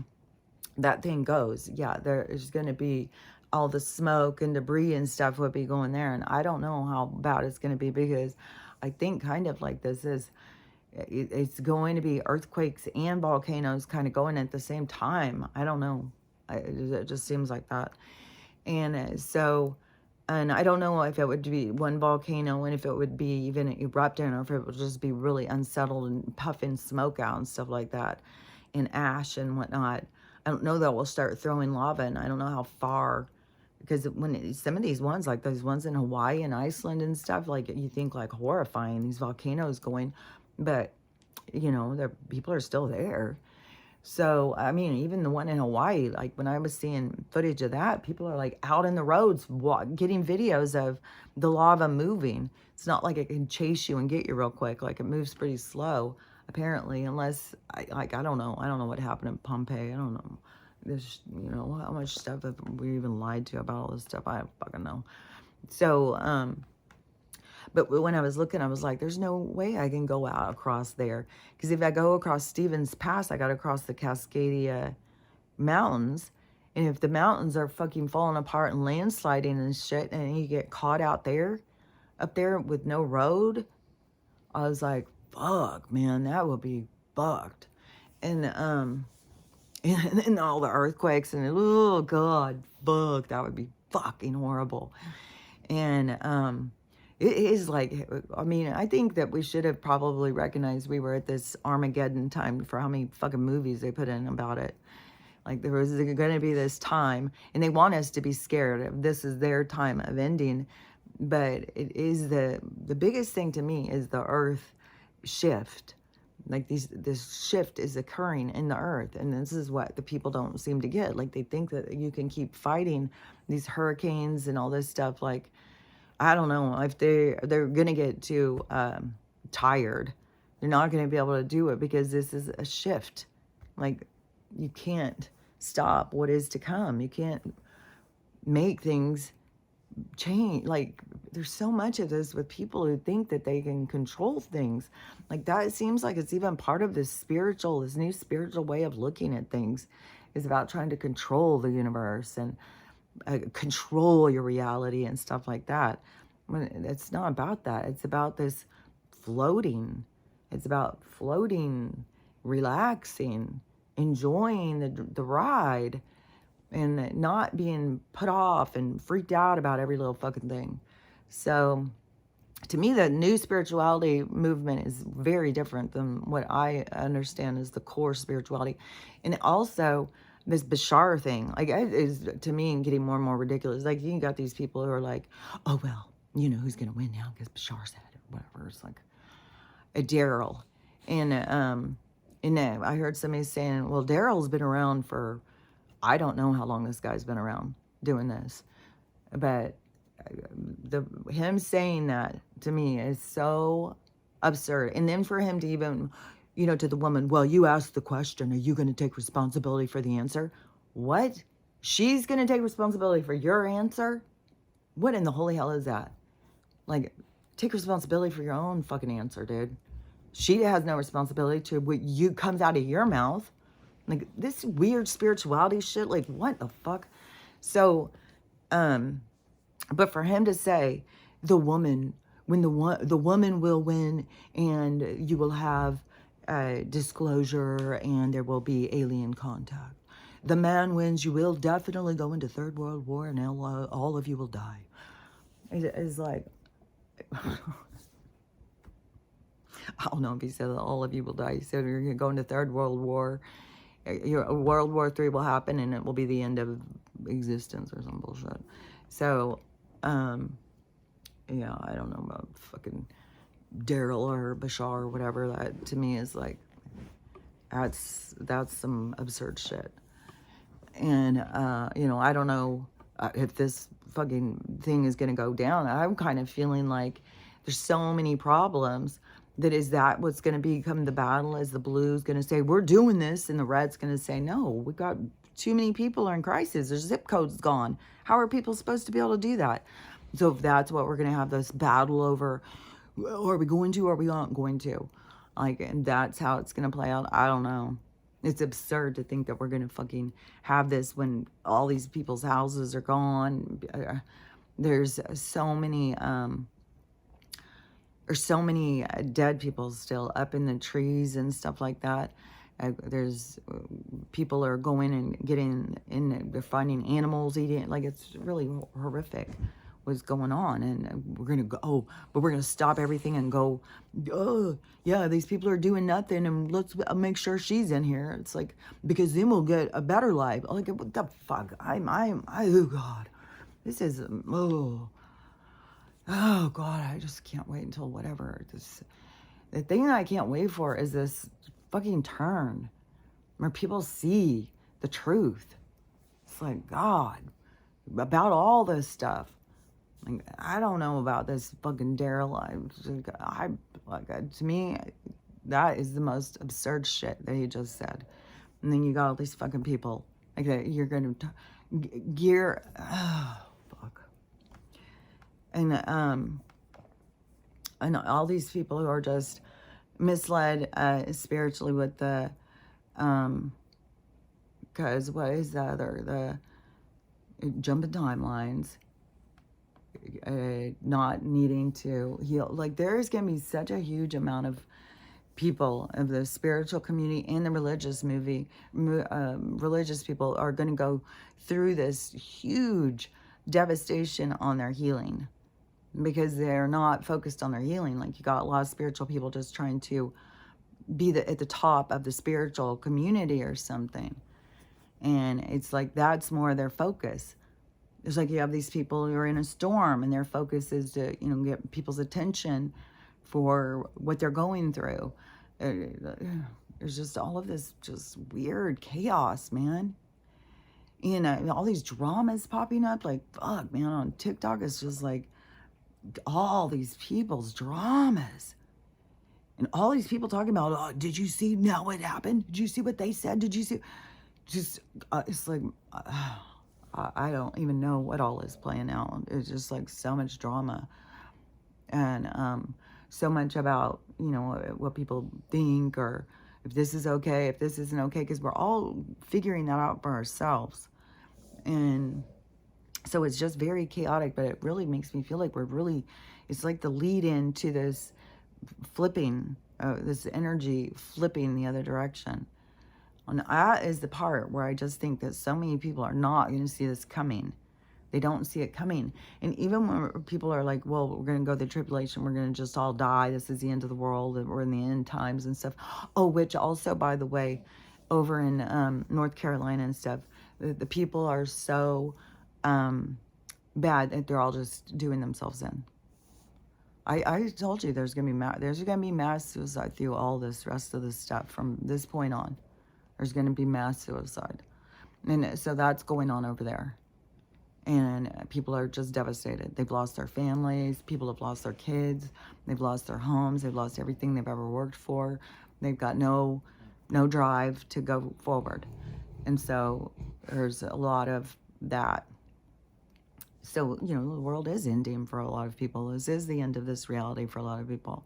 that thing goes. Yeah, there is going to be all the smoke and debris and stuff would be going there. And I don't know how bad it's going to be, because I think kind of like it's going to be earthquakes and volcanoes kind of going at the same time. I don't know. It just seems like that. And so, and I don't know if it would be one volcano and if it would be even erupting, or if it would just be really unsettled and puffing smoke out and stuff like that, and ash and whatnot. I don't know that we'll start throwing lava, and I don't know how far, because when some of these ones, like those ones in Hawaii and Iceland and stuff, like you think like horrifying, these volcanoes going, but you know, people are still there. So, I mean, even the one in Hawaii, like when I was seeing footage of that, people are like out in the roads getting videos of the lava moving. It's not like it can chase you and get you real quick. Like it moves pretty slow, apparently, unless, I don't know. I don't know what happened in Pompeii. I don't know. There's, how much stuff have we even lied to about all this stuff? I don't fucking know. So, but when I was looking, I was like, there's no way I can go out across there. Because if I go across Stevens Pass, I got to cross the Cascadia Mountains. And if the mountains are fucking falling apart and landsliding and shit, and you get caught out there, up there with no road, I was like, fuck, man, that would be fucked. And, and all the earthquakes and, oh, God, fuck, that would be fucking horrible. And, it is like, I mean, I think that we should have probably recognized we were at this Armageddon time for how many fucking movies they put in about it. Like there was going to be this time, and they want us to be scared of this is their time of ending. But it is the biggest thing to me is the earth shift. Like this shift is occurring in the earth, and this is what the people don't seem to get. Like they think that you can keep fighting these hurricanes and all this stuff, like, I don't know if they're gonna get too tired. They're not gonna be able to do it because this is a shift. Like you can't stop what is to come. You can't make things change. Like there's so much of this with people who think that they can control things. Like that, it seems like it's even part of this new spiritual way of looking at things, is about trying to control the universe and control your reality and stuff like that. When it's not about that. It's about this floating. It's about floating, relaxing, enjoying the ride, and not being put off and freaked out about every little fucking thing. So to me, the new spirituality movement is very different than what I understand as the core spirituality. And also this Bashar thing, like, it is to me getting more and more ridiculous. Like you got these people who are like, oh well, who's gonna win now because Bashar said it or whatever. It's like a Daryl, and I heard somebody saying, well, Daryl's been around for, I don't know how long this guy's been around doing this, but him saying that to me is so absurd. And then for him to even, to the woman, well, you asked the question, are you going to take responsibility for the answer? What? She's going to take responsibility for your answer? What in the holy hell is that? Like, take responsibility for your own fucking answer, dude. She has no responsibility to what comes out of your mouth. Like, this weird spirituality shit, like, what the fuck? So, but for him to say, the woman, when the woman will win, and you will have disclosure, and there will be alien contact. The man wins, you will definitely go into Third World War, and all of you will die. It's like, I don't know if he said that all of you will die. He said you're going to go into Third World War. World War III will happen, and it will be the end of existence or some bullshit. So, yeah, I don't know about fucking Daryl or Bashar or whatever. That to me is like, that's some absurd shit. And I don't know if this fucking thing is gonna go down. I'm kind of feeling like there's so many problems. Is that what's going to become the battle? Is the blue's going to say, we're doing this, and the red's going to say, no, we got too many people are in crisis. Their zip code's gone. How are people supposed to be able to do that? So if that's what we're going to have this battle over, are we going to or are we not going to? Like, and that's how it's going to play out. I don't know. It's absurd to think that we're going to fucking have this when all these people's houses are gone. There's so many... There's so many dead people still up in the trees and stuff like that. There's people are going and getting in. They're finding animals eating. Like, it's really horrific what's going on. And we're gonna go. Oh, but we're gonna stop everything and go. Oh, yeah, these people are doing nothing, and let's make sure she's in here. It's like, because then we'll get a better life. Like, what the fuck? Oh God, this is Oh, God, I just can't wait until whatever. The thing that I can't wait for is this fucking turn. where people see the truth. It's like, God, about all this stuff. Like, I don't know about this fucking Daryl. To me, that is the most absurd shit that he just said. And then you got all these fucking people like that. You're gonna gear. Oh, fuck. And all these people who are just misled spiritually with the because what is the other jumping timelines, not needing to heal. Like, there is going to be such a huge amount of people of the spiritual community and the religious people are going to go through this huge devastation on their healing because they're not focused on their healing. Like, you got a lot of spiritual people just trying to be at the top of the spiritual community or something. And it's like, that's more their focus. It's like you have these people who are in a storm and their focus is to, get people's attention for what they're going through. There's just all of this just weird chaos, man. All these dramas popping up, like, fuck, man, on TikTok, it's just like all these people's dramas. And all these people talking about, oh, did you see now what happened? Did you see what they said? Did you see? Just, it's like, I don't even know what all is playing out. It's just like so much drama. And so much about, what people think or if this is okay, if this isn't okay, because we're all figuring that out for ourselves. And so it's just very chaotic, but it really makes me feel like it's like the lead in to this flipping, this energy flipping the other direction. And that is the part where I just think that so many people are not going to see this coming. They don't see it coming. And even when people are like, well, we're going to go through the tribulation, we're going to just all die, this is the end of the world, and we're in the end times and stuff. Oh, which also, by the way, over in North Carolina and stuff, the people are so bad that they're all just doing themselves in. I told you there's going to be mass suicide through all this rest of this stuff from this point on. There's going to be mass suicide. And so that's going on over there. And people are just devastated. They've lost their families. People have lost their kids. They've lost their homes. They've lost everything they've ever worked for. They've got no drive to go forward. And so there's a lot of that. So, the world is ending for a lot of people. This is the end of this reality for a lot of people.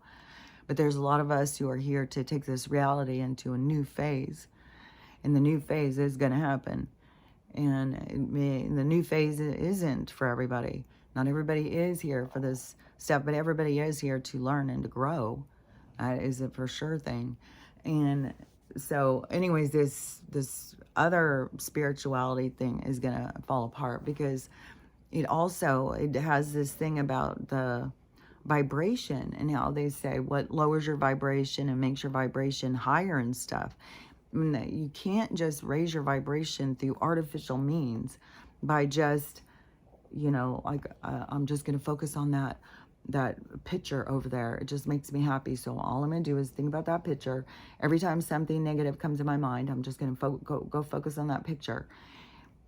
But there's a lot of us who are here to take this reality into a new phase. And the new phase is going to happen. And the new phase isn't for everybody. Not everybody is here for this stuff, but everybody is here to learn and to grow. That is a for sure thing. And so anyways, this other spirituality thing is going to fall apart because it has this thing about the vibration and how they say what lowers your vibration and makes your vibration higher and stuff. You can't just raise your vibration through artificial means by just, I'm just going to focus on that picture over there. It just makes me happy. So all I'm going to do is think about that picture. Every time something negative comes in my mind, I'm just going to go focus on that picture.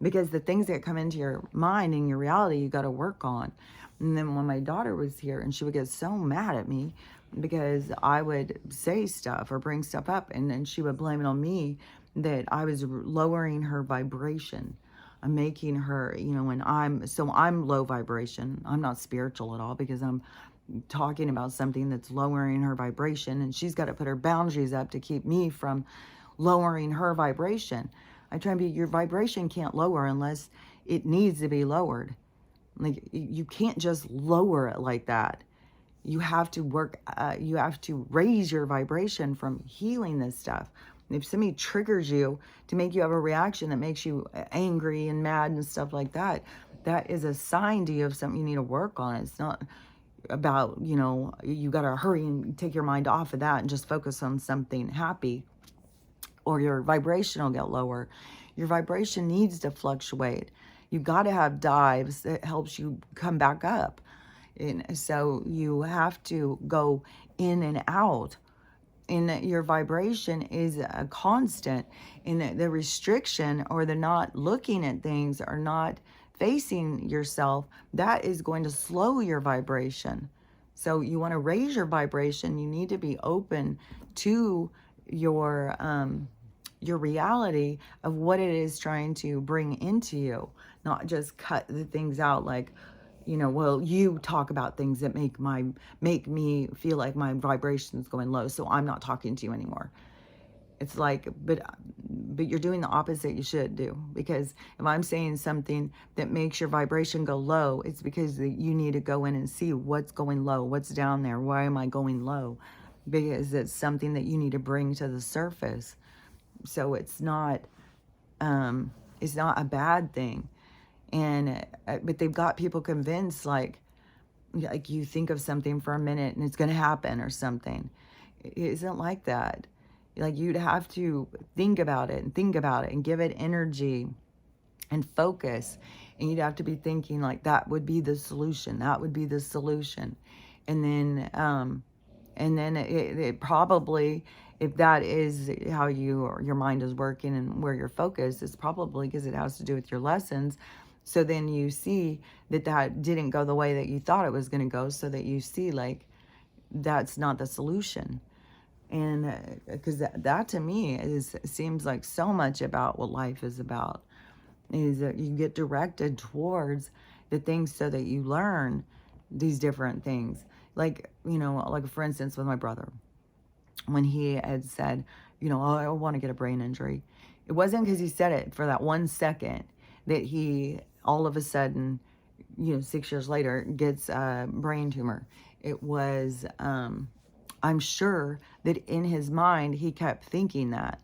Because the things that come into your mind and your reality, you got to work on. And then when my daughter was here and she would get so mad at me because I would say stuff or bring stuff up and then she would blame it on me that I was lowering her vibration. I'm making her, when I'm low vibration. I'm not spiritual at all because I'm talking about something that's lowering her vibration and she's got to put her boundaries up to keep me from lowering her vibration. I try and your vibration can't lower unless it needs to be lowered. Like, you can't just lower it like that. You have to work, you have to raise your vibration from healing this stuff. If somebody triggers you to make you have a reaction that makes you angry and mad and stuff like that, that is a sign to you of something you need to work on. It's not about, you got to hurry and take your mind off of that and just focus on something happy, or your vibration will get lower. Your vibration needs to fluctuate. You got to have dives that helps you come back up. And so you have to go in and out And that your vibration is a constant, and the restriction or the not looking at things or not facing yourself, that is going to slow your vibration. So you want to raise your vibration, you need to be open to your reality of what it is trying to bring into you, not just cut the things out like, well, you talk about things that make me feel like my vibration is going low, so I'm not talking to you anymore. It's like, but you're doing the opposite you should do, because if I'm saying something that makes your vibration go low, it's because you need to go in and see what's going low, what's down there, why am I going low, because it's something that you need to bring to the surface. So it's not a bad thing. And but they've got people convinced, like you think of something for a minute and it's going to happen or something. It isn't like that. Like, you'd have to think about it and give it energy and focus, and you'd have to be thinking like that would be the solution, and then it probably, if that is how your mind is working and where you're focused, it's probably because it has to do with your lessons. So then you see that didn't go the way that you thought it was going to go, so that you see like that's not the solution. And because that to me seems like so much about what life is about, is that you get directed towards the things so that you learn these different things. Like, like for instance with my brother, when he had said, oh, I want to get a brain injury, it wasn't because he said it for that 1 second that he all of a sudden, 6 years later, gets a brain tumor. It was, I'm sure that in his mind, he kept thinking that.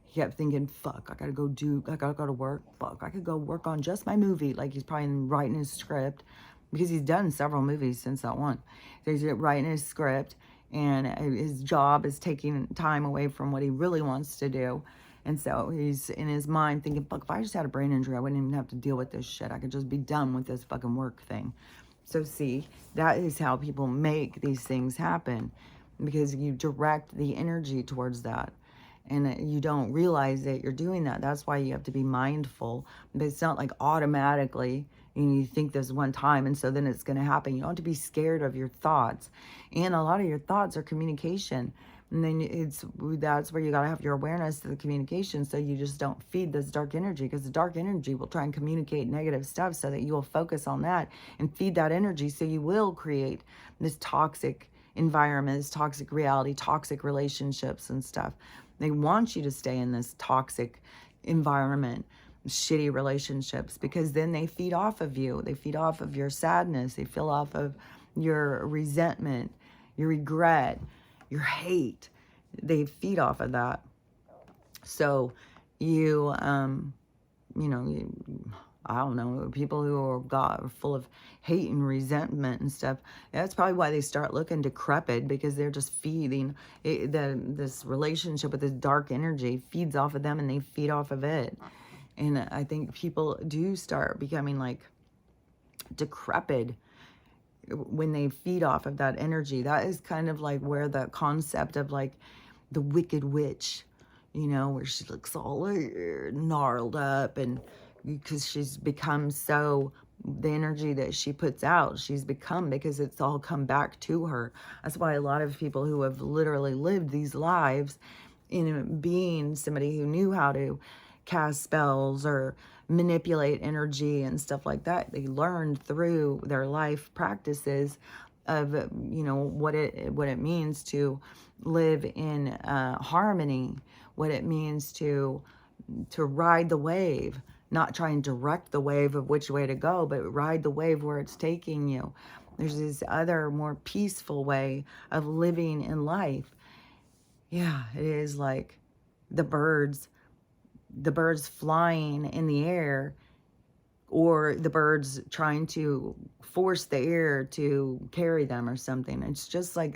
He kept thinking, fuck, I gotta go to work. Fuck, I could go work on just my movie. Like, he's probably writing his script, because he's done several movies since that one. So he's writing his script, and his job is taking time away from what he really wants to do. And so he's in his mind thinking, fuck, if I just had a brain injury, I wouldn't even have to deal with this shit. I could just be done with this fucking work thing. So see, that is how people make these things happen, because you direct the energy towards that. And you don't realize that you're doing that. That's why you have to be mindful. But it's not like automatically, you think this one time and so then it's going to happen. You don't have to be scared of your thoughts. And a lot of your thoughts are communication. And then that's where you got to have your awareness to the communication, so you just don't feed this dark energy, because the dark energy will try and communicate negative stuff, so that you will focus on that and feed that energy, so you will create this toxic environment, this toxic reality, toxic relationships and stuff. They want you to stay in this toxic environment, shitty relationships, because then they feed off of you. They feed off of your sadness. They feed off of your resentment, your regret, your hate. They feed off of that. So you, I don't know, people who are full of hate and resentment and stuff, that's probably why they start looking decrepit, because they're just feeding this relationship with this dark energy feeds off of them, and they feed off of it. And I think people do start becoming like decrepit when they feed off of that energy. That is kind of like where the concept of like the Wicked Witch, where she looks all gnarled up, and because she's become so, the energy that she puts out, she's become, because it's all come back to her. That's why a lot of people who have literally lived these lives in being somebody who knew how to cast spells or manipulate energy and stuff like that, they learned through their life practices of what it means to live in harmony, what it means to ride the wave, not try and direct the wave of which way to go, but ride the wave where it's taking you. There's this other more peaceful way of living in life. Yeah, it is like the birds flying in the air, or the birds trying to force the air to carry them or something. It's just like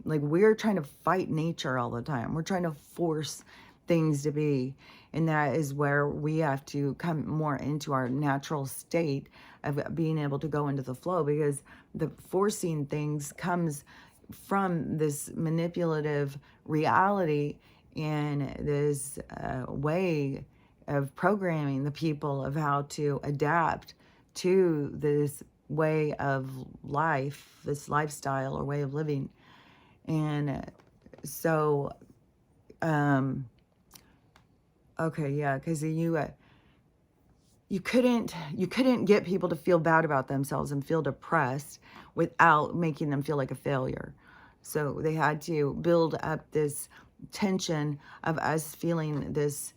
we're trying to fight nature all the time. We're trying to force things to be. And that is where we have to come more into our natural state of being able to go into the flow, because the forcing things comes from this manipulative reality and this way of programming the people of how to adapt to this way of life, this lifestyle or way of living. And so, okay, yeah, because you couldn't get people to feel bad about themselves and feel depressed without making them feel like a failure. So they had to build up this tension of us feeling this,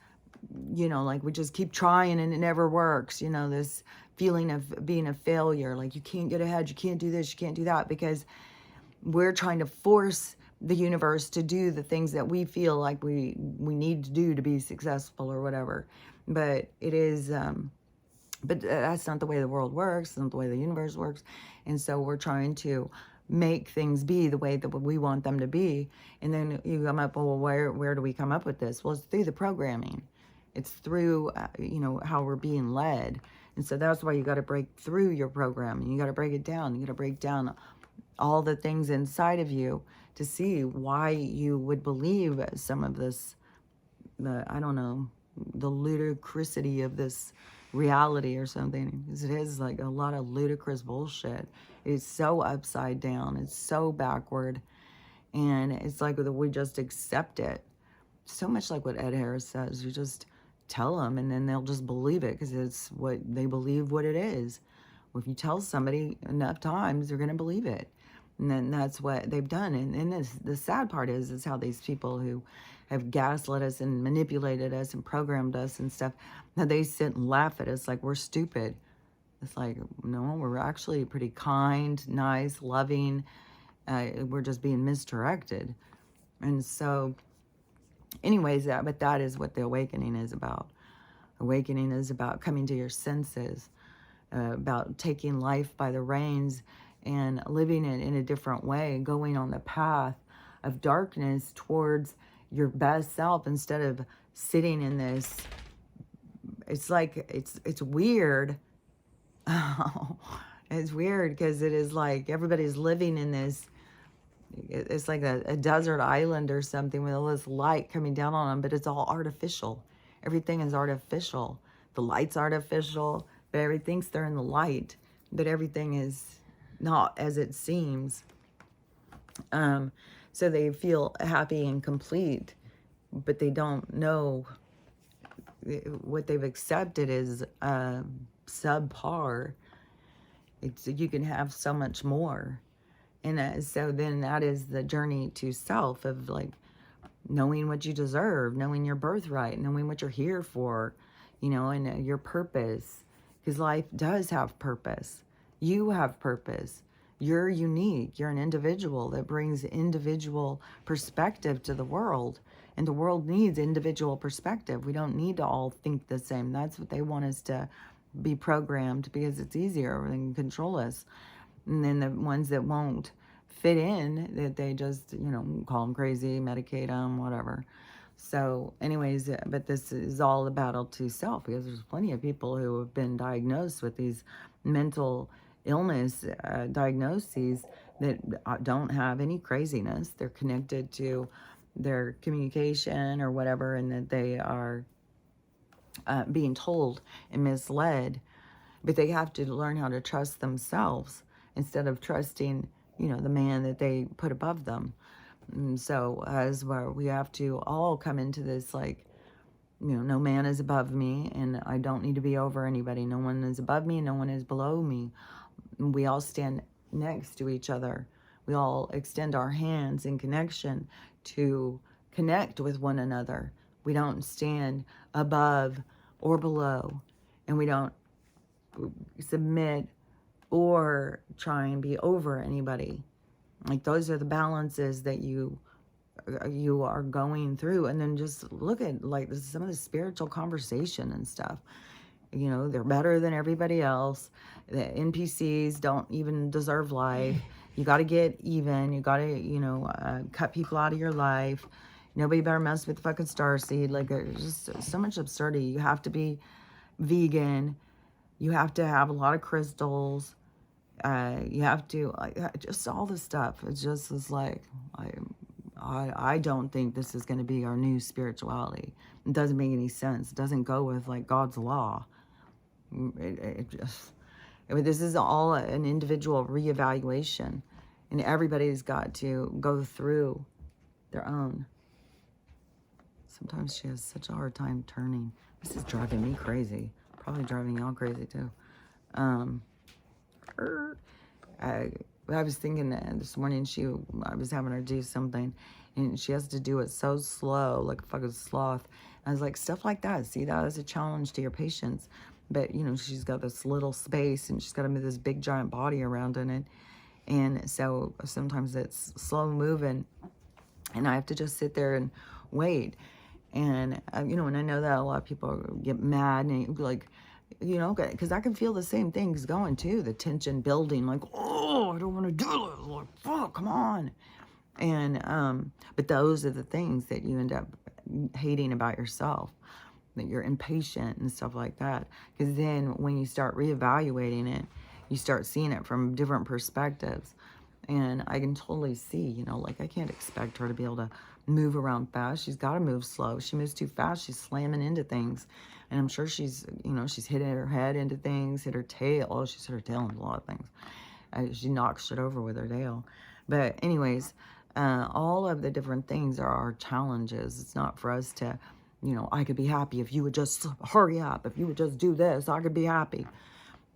like we just keep trying and it never works, this feeling of being a failure, like you can't get ahead, you can't do this, you can't do that, because we're trying to force the universe to do the things that we feel like we need to do to be successful or whatever. But it is, but that's not the way the world works. It's not the way the universe works. And so we're trying to make things be the way that we want them to be. And then you come up, well, where do we come up with this? Well, it's through the programming. It's through, how we're being led. And so that's why you got to break through your programming. You got to break it down. You got to break down all the things inside of you to see why you would believe some of this, the ludicrousity of this reality or something, because it is like a lot of ludicrous bullshit. It's so upside down, it's so backward, and it's like we just accept it. So much like what Ed Harris says, you just tell them and then they'll just believe it because it's what they believe what it is. Well, if you tell somebody enough times, they're going to believe it. And then that's what they've done. And the sad part is how these people who have gaslit us and manipulated us and programmed us and stuff, now they sit and laugh at us like we're stupid. It's like, no, we're actually pretty kind, nice, loving. We're just being misdirected. And so, anyways, but that is what the awakening is about. Awakening is about coming to your senses, about taking life by the reins and living it in a different way, going on the path of darkness towards your best self instead of sitting in this. It's like, it's weird. It's weird because it is like everybody's living in this, it's like a desert island or something with all this light coming down on them, but it's all artificial. Everything is artificial. The light's artificial, but everybody thinks they're in the light, but everything is not as it seems. So they feel happy and complete, but they don't know what they've accepted is subpar. You can have so much more. And so then that is the journey to self of like knowing what you deserve, knowing your birthright, knowing what you're here for, and your purpose. Because life does have purpose. You have purpose. You're unique. You're an individual that brings individual perspective to the world. And the world needs individual perspective. We don't need to all think the same. That's what they want us to be programmed because it's easier. They can control us. And then the ones that won't fit in, that they just, call them crazy, medicate them, whatever. So anyways, but this is all a battle to self because there's plenty of people who have been diagnosed with these mental illness diagnoses that don't have any craziness. They're connected to their communication or whatever, and that they are being told and misled. But they have to learn how to trust themselves instead of trusting, the man that they put above them. And so as where we have to all come into this, like, no man is above me and I don't need to be over anybody. No one is above me, no one is below me. We all stand next to each other. We all extend our hands in connection to connect with one another. We don't stand above or below, and we don't submit or try and be over anybody. Like those are the balances that you are going through. And then just look at like some of the spiritual conversation and stuff. They're better than everybody else. The NPCs don't even deserve life. You got to get even. You got to, cut people out of your life. Nobody better mess with the fucking starseed. Like, there's just so much absurdity. You have to be vegan. You have to have a lot of crystals. You have to, just all this stuff. It's just is like, I don't think this is going to be our new spirituality. It doesn't make any sense. It doesn't go with like God's law. It just, I mean, this is all an individual reevaluation, and everybody's got to go through their own. Sometimes she has such a hard time turning. This is driving me crazy. Probably driving y'all crazy too. I was thinking that this morning I was having her do something, and she has to do it so slow, like a fucking sloth. I was like, stuff like that. See that as a challenge to your patience. But, you know, she's got this little space, and she's got this big giant body around in it. And so sometimes it's slow moving, and I have to just sit there and wait. And, you know, and I know that a lot of people get mad and like, you know, because I can feel the same things going too. The tension building, like, oh, I don't want to do this. Like, fuck, come on. And, but those are the things that you end up hating about yourself, that you're impatient and stuff like that. Because then when you start reevaluating it, you start seeing it from different perspectives. And I can totally see, you know, like I can't expect her to be able to move around fast. She's got to move slow. She moves too fast. She's slamming into things. And I'm sure she's, you know, she's hitting her head into things, hit her tail. Oh, she's hit her tail into a lot of things. She knocks shit over with her tail. But anyways, all of the different things are our challenges. It's not for us to, you know, I could be happy if you would just hurry up. If you would just do this, I could be happy.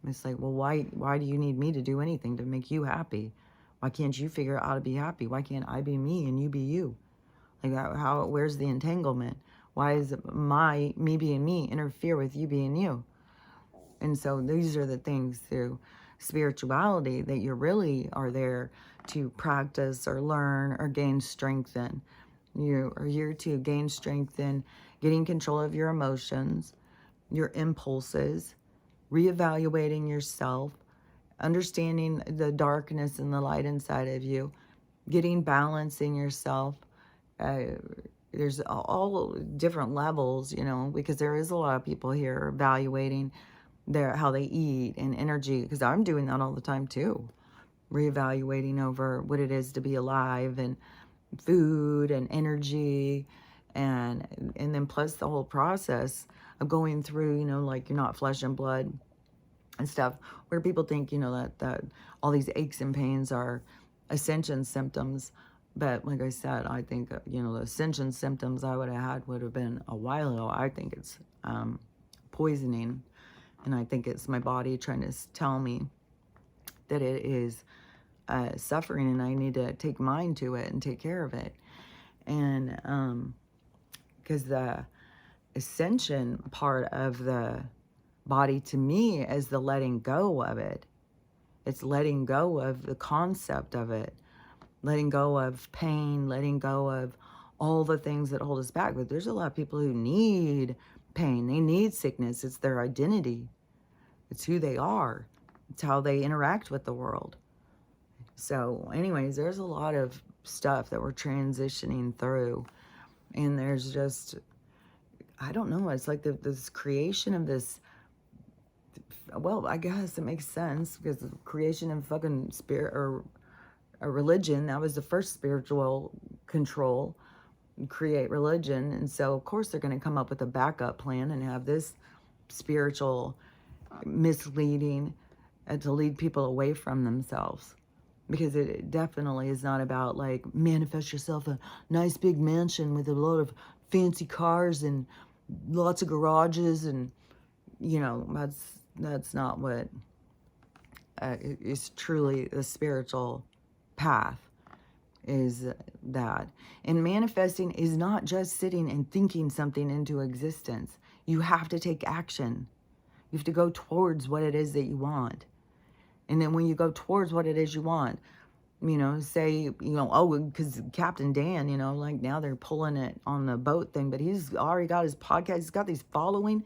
It's like, well, why do you need me to do anything to make you happy? Why can't you figure out how to be happy? Why can't I be me and you be you? Like, where's the entanglement? Why is me being me interfere with you being you? And so these are the things through spirituality that you really are there to practice or learn or gain strength in. You are here to gain strength in getting control of your emotions, your impulses, reevaluating yourself, understanding the darkness and the light inside of you, getting balance in yourself. There's all different levels, you know, because there is a lot of people here evaluating how they eat and energy, because I'm doing that all the time too, reevaluating over what it is to be alive and food and energy, and then plus the whole process of going through, you know, like you're not flesh and blood and stuff, where people think, you know, that all these aches and pains are ascension symptoms. But like I said, I think, you know, the ascension symptoms I would have had would have been a while ago. I think it's poisoning, and I think it's my body trying to tell me that it is suffering, and I need to take mind to it and take care of it. And because the ascension part of the body to me is the letting go of it. It's letting go of the concept of it, letting go of pain, letting go of all the things that hold us back. But there's a lot of people who need pain. They need sickness. It's their identity. It's who they are. It's how they interact with the world. So anyways, there's a lot of stuff that we're transitioning through. And there's just, I don't know, it's like this creation of this, well, I guess it makes sense, because the creation of fucking spirit or a religion, that was the first spiritual control, create religion. And so of course they're going to come up with a backup plan and have this spiritual misleading to lead people away from themselves, because it definitely is not about like manifest yourself a nice big mansion with a lot of fancy cars and lots of garages, and you know, that's not what is truly the spiritual path, is that. And manifesting is not just sitting and thinking something into existence. You have to take action. You have to go towards what it is that you want. And then when you go towards what it is you want, you know, say, you know, oh, because Captain Dan, you know, like now they're pulling it on the boat thing, but he's already got his podcast. He's got these following.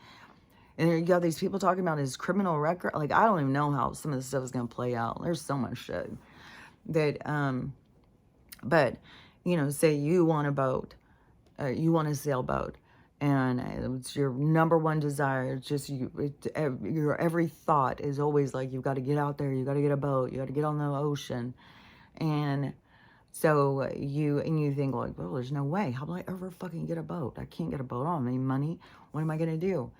And you got these people talking about his criminal record. Like, I don't even know how some of this stuff is going to play out. There's so much shit that, but, you know, say you want a boat, you want a sailboat, And it's your number one desire. It's just your every thought is always like, you've got to get out there, you got to get a boat, you got to get on the ocean. And so you think like, well, there's no way. How will I ever fucking get a boat? I can't get a boat. I don't have any money. What am I going to do?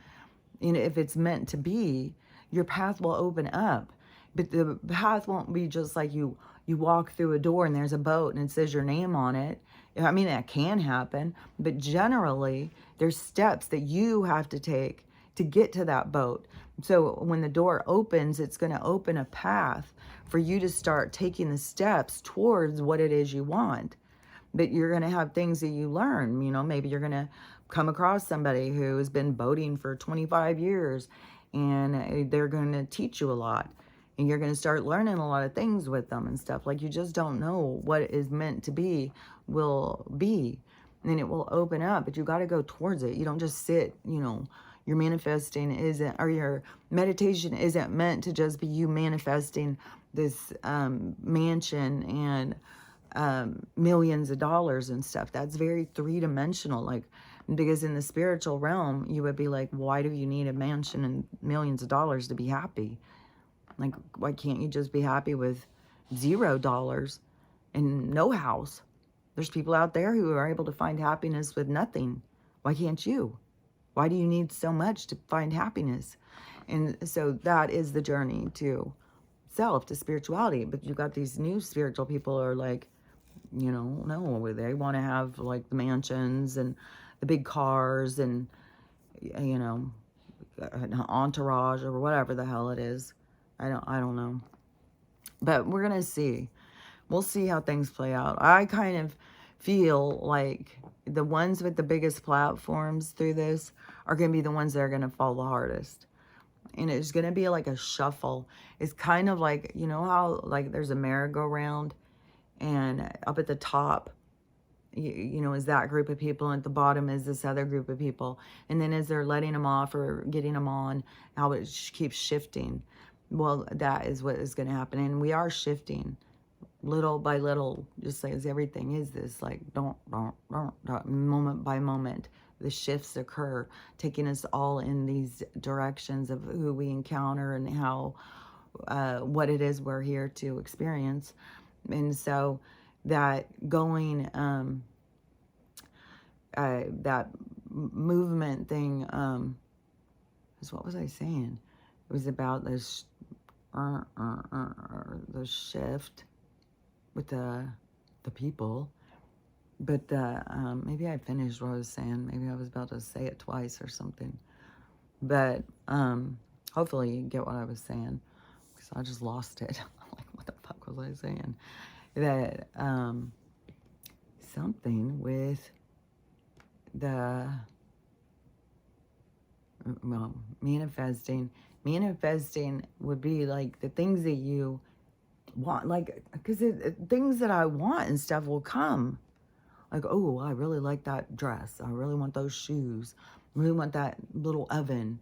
And if it's meant to be, your path will open up. But the path won't be just like you walk through a door and there's a boat and it says your name on it. I mean, that can happen, but generally there's steps that you have to take to get to that boat. So when the door opens, it's going to open a path for you to start taking the steps towards what it is you want. But you're going to have things that you learn. You know, maybe you're going to come across somebody who has been boating for 25 years and they're going to teach you a lot. And you're going to start learning a lot of things with them and stuff. Like, you just don't know what is meant to be will be. And it will open up, but you got to go towards it. You don't just sit, you know. Your manifesting isn't, or your meditation isn't meant to just be you manifesting this mansion and millions of dollars and stuff. That's very three-dimensional. Like, because in the spiritual realm, you would be like, why do you need a mansion and millions of dollars to be happy? Like, why can't you just be happy with $0 and no house? There's people out there who are able to find happiness with nothing. Why can't you? Why do you need so much to find happiness? And so that is the journey to self, to spirituality. But you got these new spiritual people who are like, you know, no, they want to have like the mansions and the big cars and, you know, an entourage or whatever the hell it is. I don't know. But we're going to see. We'll see how things play out. I kind of feel like the ones with the biggest platforms through this are going to be the ones that are going to fall the hardest. And it's going to be like a shuffle. It's kind of like, you know how like there's a merry-go-round and up at the top, you know, is that group of people, and at the bottom is this other group of people. And then as they're letting them off or getting them on, how it keeps shifting. Well, that is what is going to happen. And we are shifting little by little, just like as everything is this, like, don't, moment by moment, the shifts occur, taking us all in these directions of who we encounter and how, what it is we're here to experience. And so that going, that movement thing, is, what was I saying? It was about this, the shift with the people. But maybe I finished what I was saying. Maybe I was about to say it twice or something. But hopefully you get what I was saying, because I just lost it. Like, what the fuck was I saying? That something with the, well, manifesting would be like the things that you want, like, because things that I want and stuff will come. Like, oh, I really like that dress. I really want those shoes. I really want that little oven.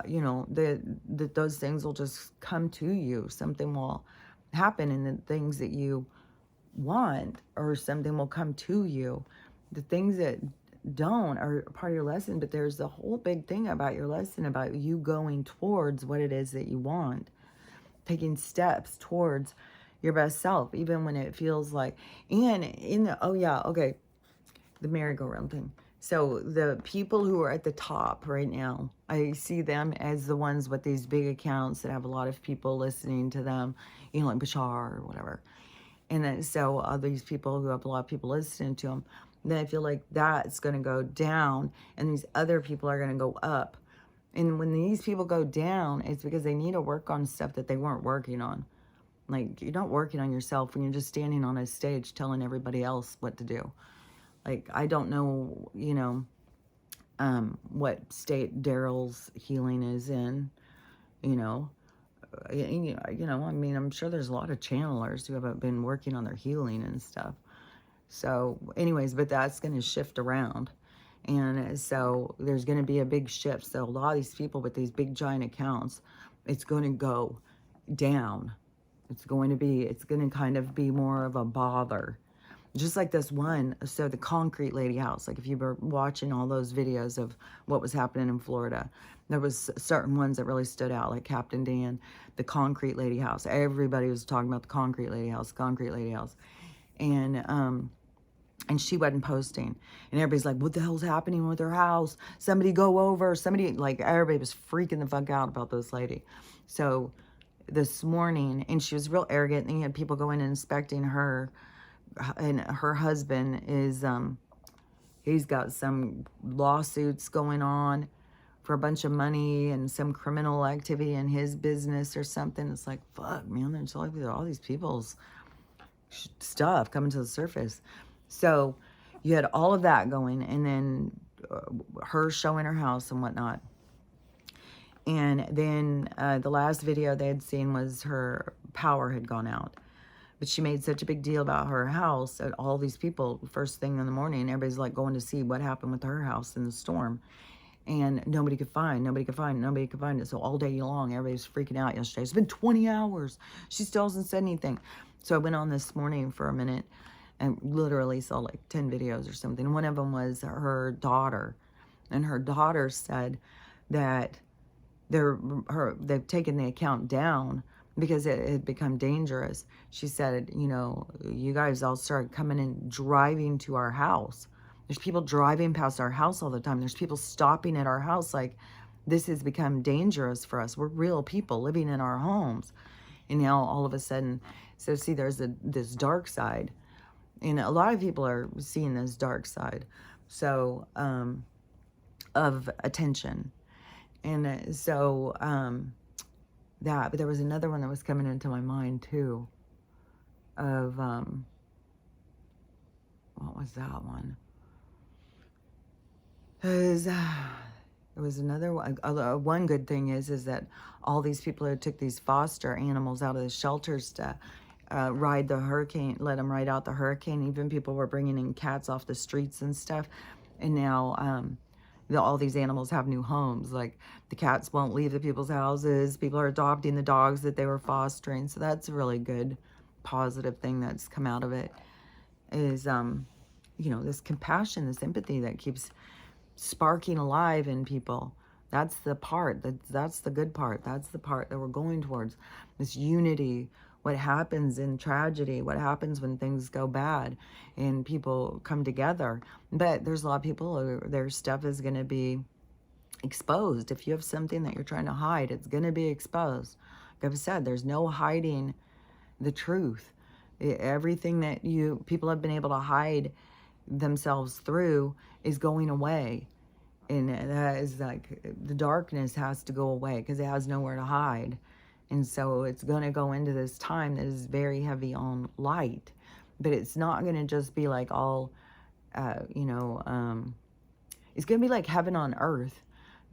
You know, those things will just come to you. Something will happen, and the things that you want or something will come to you. The things that don't are part of your lesson, but there's the whole big thing about your lesson about you going towards what it is that you want, taking steps towards your best self, even when it feels like, and in the, oh yeah, okay, the merry-go-round thing. So the people who are at the top right now, I see them as the ones with these big accounts that have a lot of people listening to them, you know, like Bashar or whatever. And then so these people who have a lot of people listening to them, then I feel like that's going to go down and these other people are going to go up. And when these people go down, it's because they need to work on stuff that they weren't working on. Like, you're not working on yourself when you're just standing on a stage telling everybody else what to do. Like, I don't know, you know, what state Daryl's healing is in, you know. You know, I mean, I'm sure there's a lot of channelers who haven't been working on their healing and stuff. So anyways, but that's going to shift around. And so there's going to be a big shift. So a lot of these people with these big giant accounts, it's going to go down. It's going to kind of be more of a bother. Just like this one, so the concrete lady house, like if you were watching all those videos of what was happening in Florida, there was certain ones that really stood out, like Captain Dan, the concrete lady house. Everybody was talking about the concrete lady house, concrete lady house. And she wasn't posting. And everybody's like, what the hell's happening with her house? Somebody go over. Somebody, like, everybody was freaking the fuck out about this lady. So this morning, and she was real arrogant, and you had people going and inspecting her. And her husband is, he's got some lawsuits going on for a bunch of money and some criminal activity in his business or something. It's like, fuck, man, there's all these people's stuff coming to the surface. So you had all of that going, and then her showing her house and whatnot. And then the last video they had seen was her power had gone out. But she made such a big deal about her house that all these people, first thing in the morning, everybody's like going to see what happened with her house in the storm. And nobody could find it. So all day long, everybody's freaking out yesterday. It's been 20 hours. She still hasn't said anything. So I went on this morning for a minute and literally saw like 10 videos or something. And one of them was her daughter. And her daughter said that they've taken the account down because it had become dangerous. She said, you know, you guys all started coming and driving to our house. There's people driving past our house all the time. There's people stopping at our house. Like, this has become dangerous for us. We're real people living in our homes. And now all of a sudden, so see, there's this dark side. And a lot of people are seeing this dark side. So, of attention. And so, but there was another one that was coming into my mind too. Of, what was that one? There was another one. One good thing is that all these people who took these foster animals out of the shelters to ride the hurricane, let them ride out the hurricane. Even people were bringing in cats off the streets and stuff. And now all these animals have new homes. Like, the cats won't leave the people's houses. People are adopting the dogs that they were fostering. So that's a really good, positive thing that's come out of it. Is, you know, this compassion, this empathy that keeps sparking alive in people. That's the part, that's the good part. That's the part that we're going towards. This unity, what happens in tragedy, what happens when things go bad and people come together. But there's a lot of people who their stuff is going to be exposed. If you have something that you're trying to hide, it's going to be exposed. Like I've said, there's no hiding the truth. Everything that people have been able to hide themselves through is going away. And that is like, the darkness has to go away because it has nowhere to hide. And so it's going to go into this time that is very heavy on light. But it's not going to just be like all, it's going to be like heaven on earth.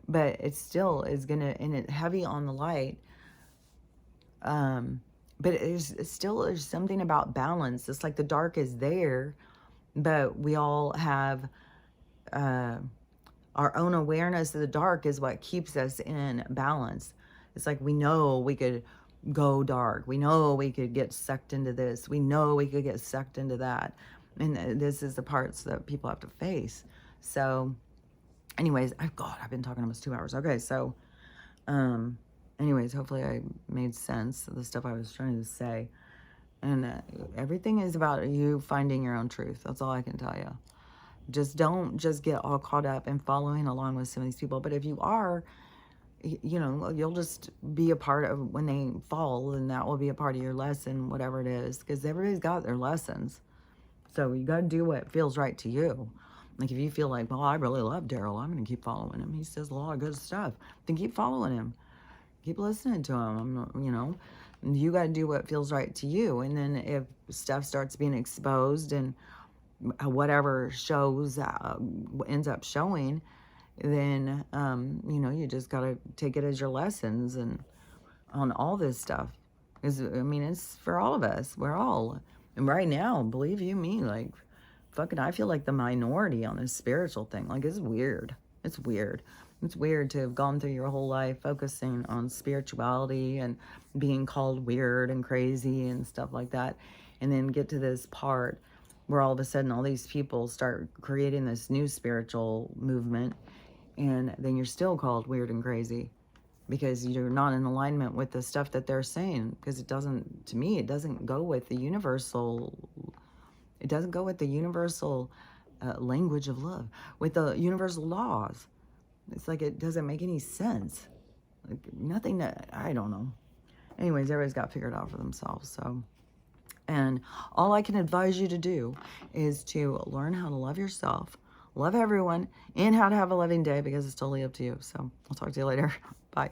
But it still is going to, and it's heavy on the light. But there's something about balance. It's like the dark is there, but we all have our own awareness of the dark is what keeps us in balance. It's like, we know we could go dark. We know we could get sucked into this. We know we could get sucked into that. And this is the parts that people have to face. So anyways, I've been talking almost 2 hours. Okay, so anyways, hopefully I made sense of the stuff I was trying to say. And everything is about you finding your own truth. That's all I can tell you. Just don't just get all caught up in following along with some of these people. But if you are, you'll just be a part of when they fall, and that will be a part of your lesson, whatever it is. Because everybody's got their lessons. So you got to do what feels right to you. Like, if you feel like, well, I really love Daryl, I'm going to keep following him. He says a lot of good stuff. Then keep following him. Keep listening to him. You got to do what feels right to you. And then if stuff starts being exposed and whatever shows ends up showing, then you just got to take it as your lessons and on all this stuff. Because it's for all of us. We're all, and right now, believe you me, like, fucking, I feel like the minority on this spiritual thing. Like, it's weird. It's weird to have gone through your whole life focusing on spirituality and being called weird and crazy and stuff like that, and then get to this part where all of a sudden all these people start creating this new spiritual movement, and then you're still called weird and crazy because you're not in alignment with the stuff that they're saying, because it doesn't, to me, it doesn't go with the universal, it doesn't go with the universal language of love, with the universal laws. It's like it doesn't make any sense. Like nothing that, I don't know. Anyways, everybody's got figured out for themselves. So, and all I can advise you to do is to learn how to love yourself, love everyone, and how to have a loving day, because it's totally up to you. So I'll talk to you later. Bye.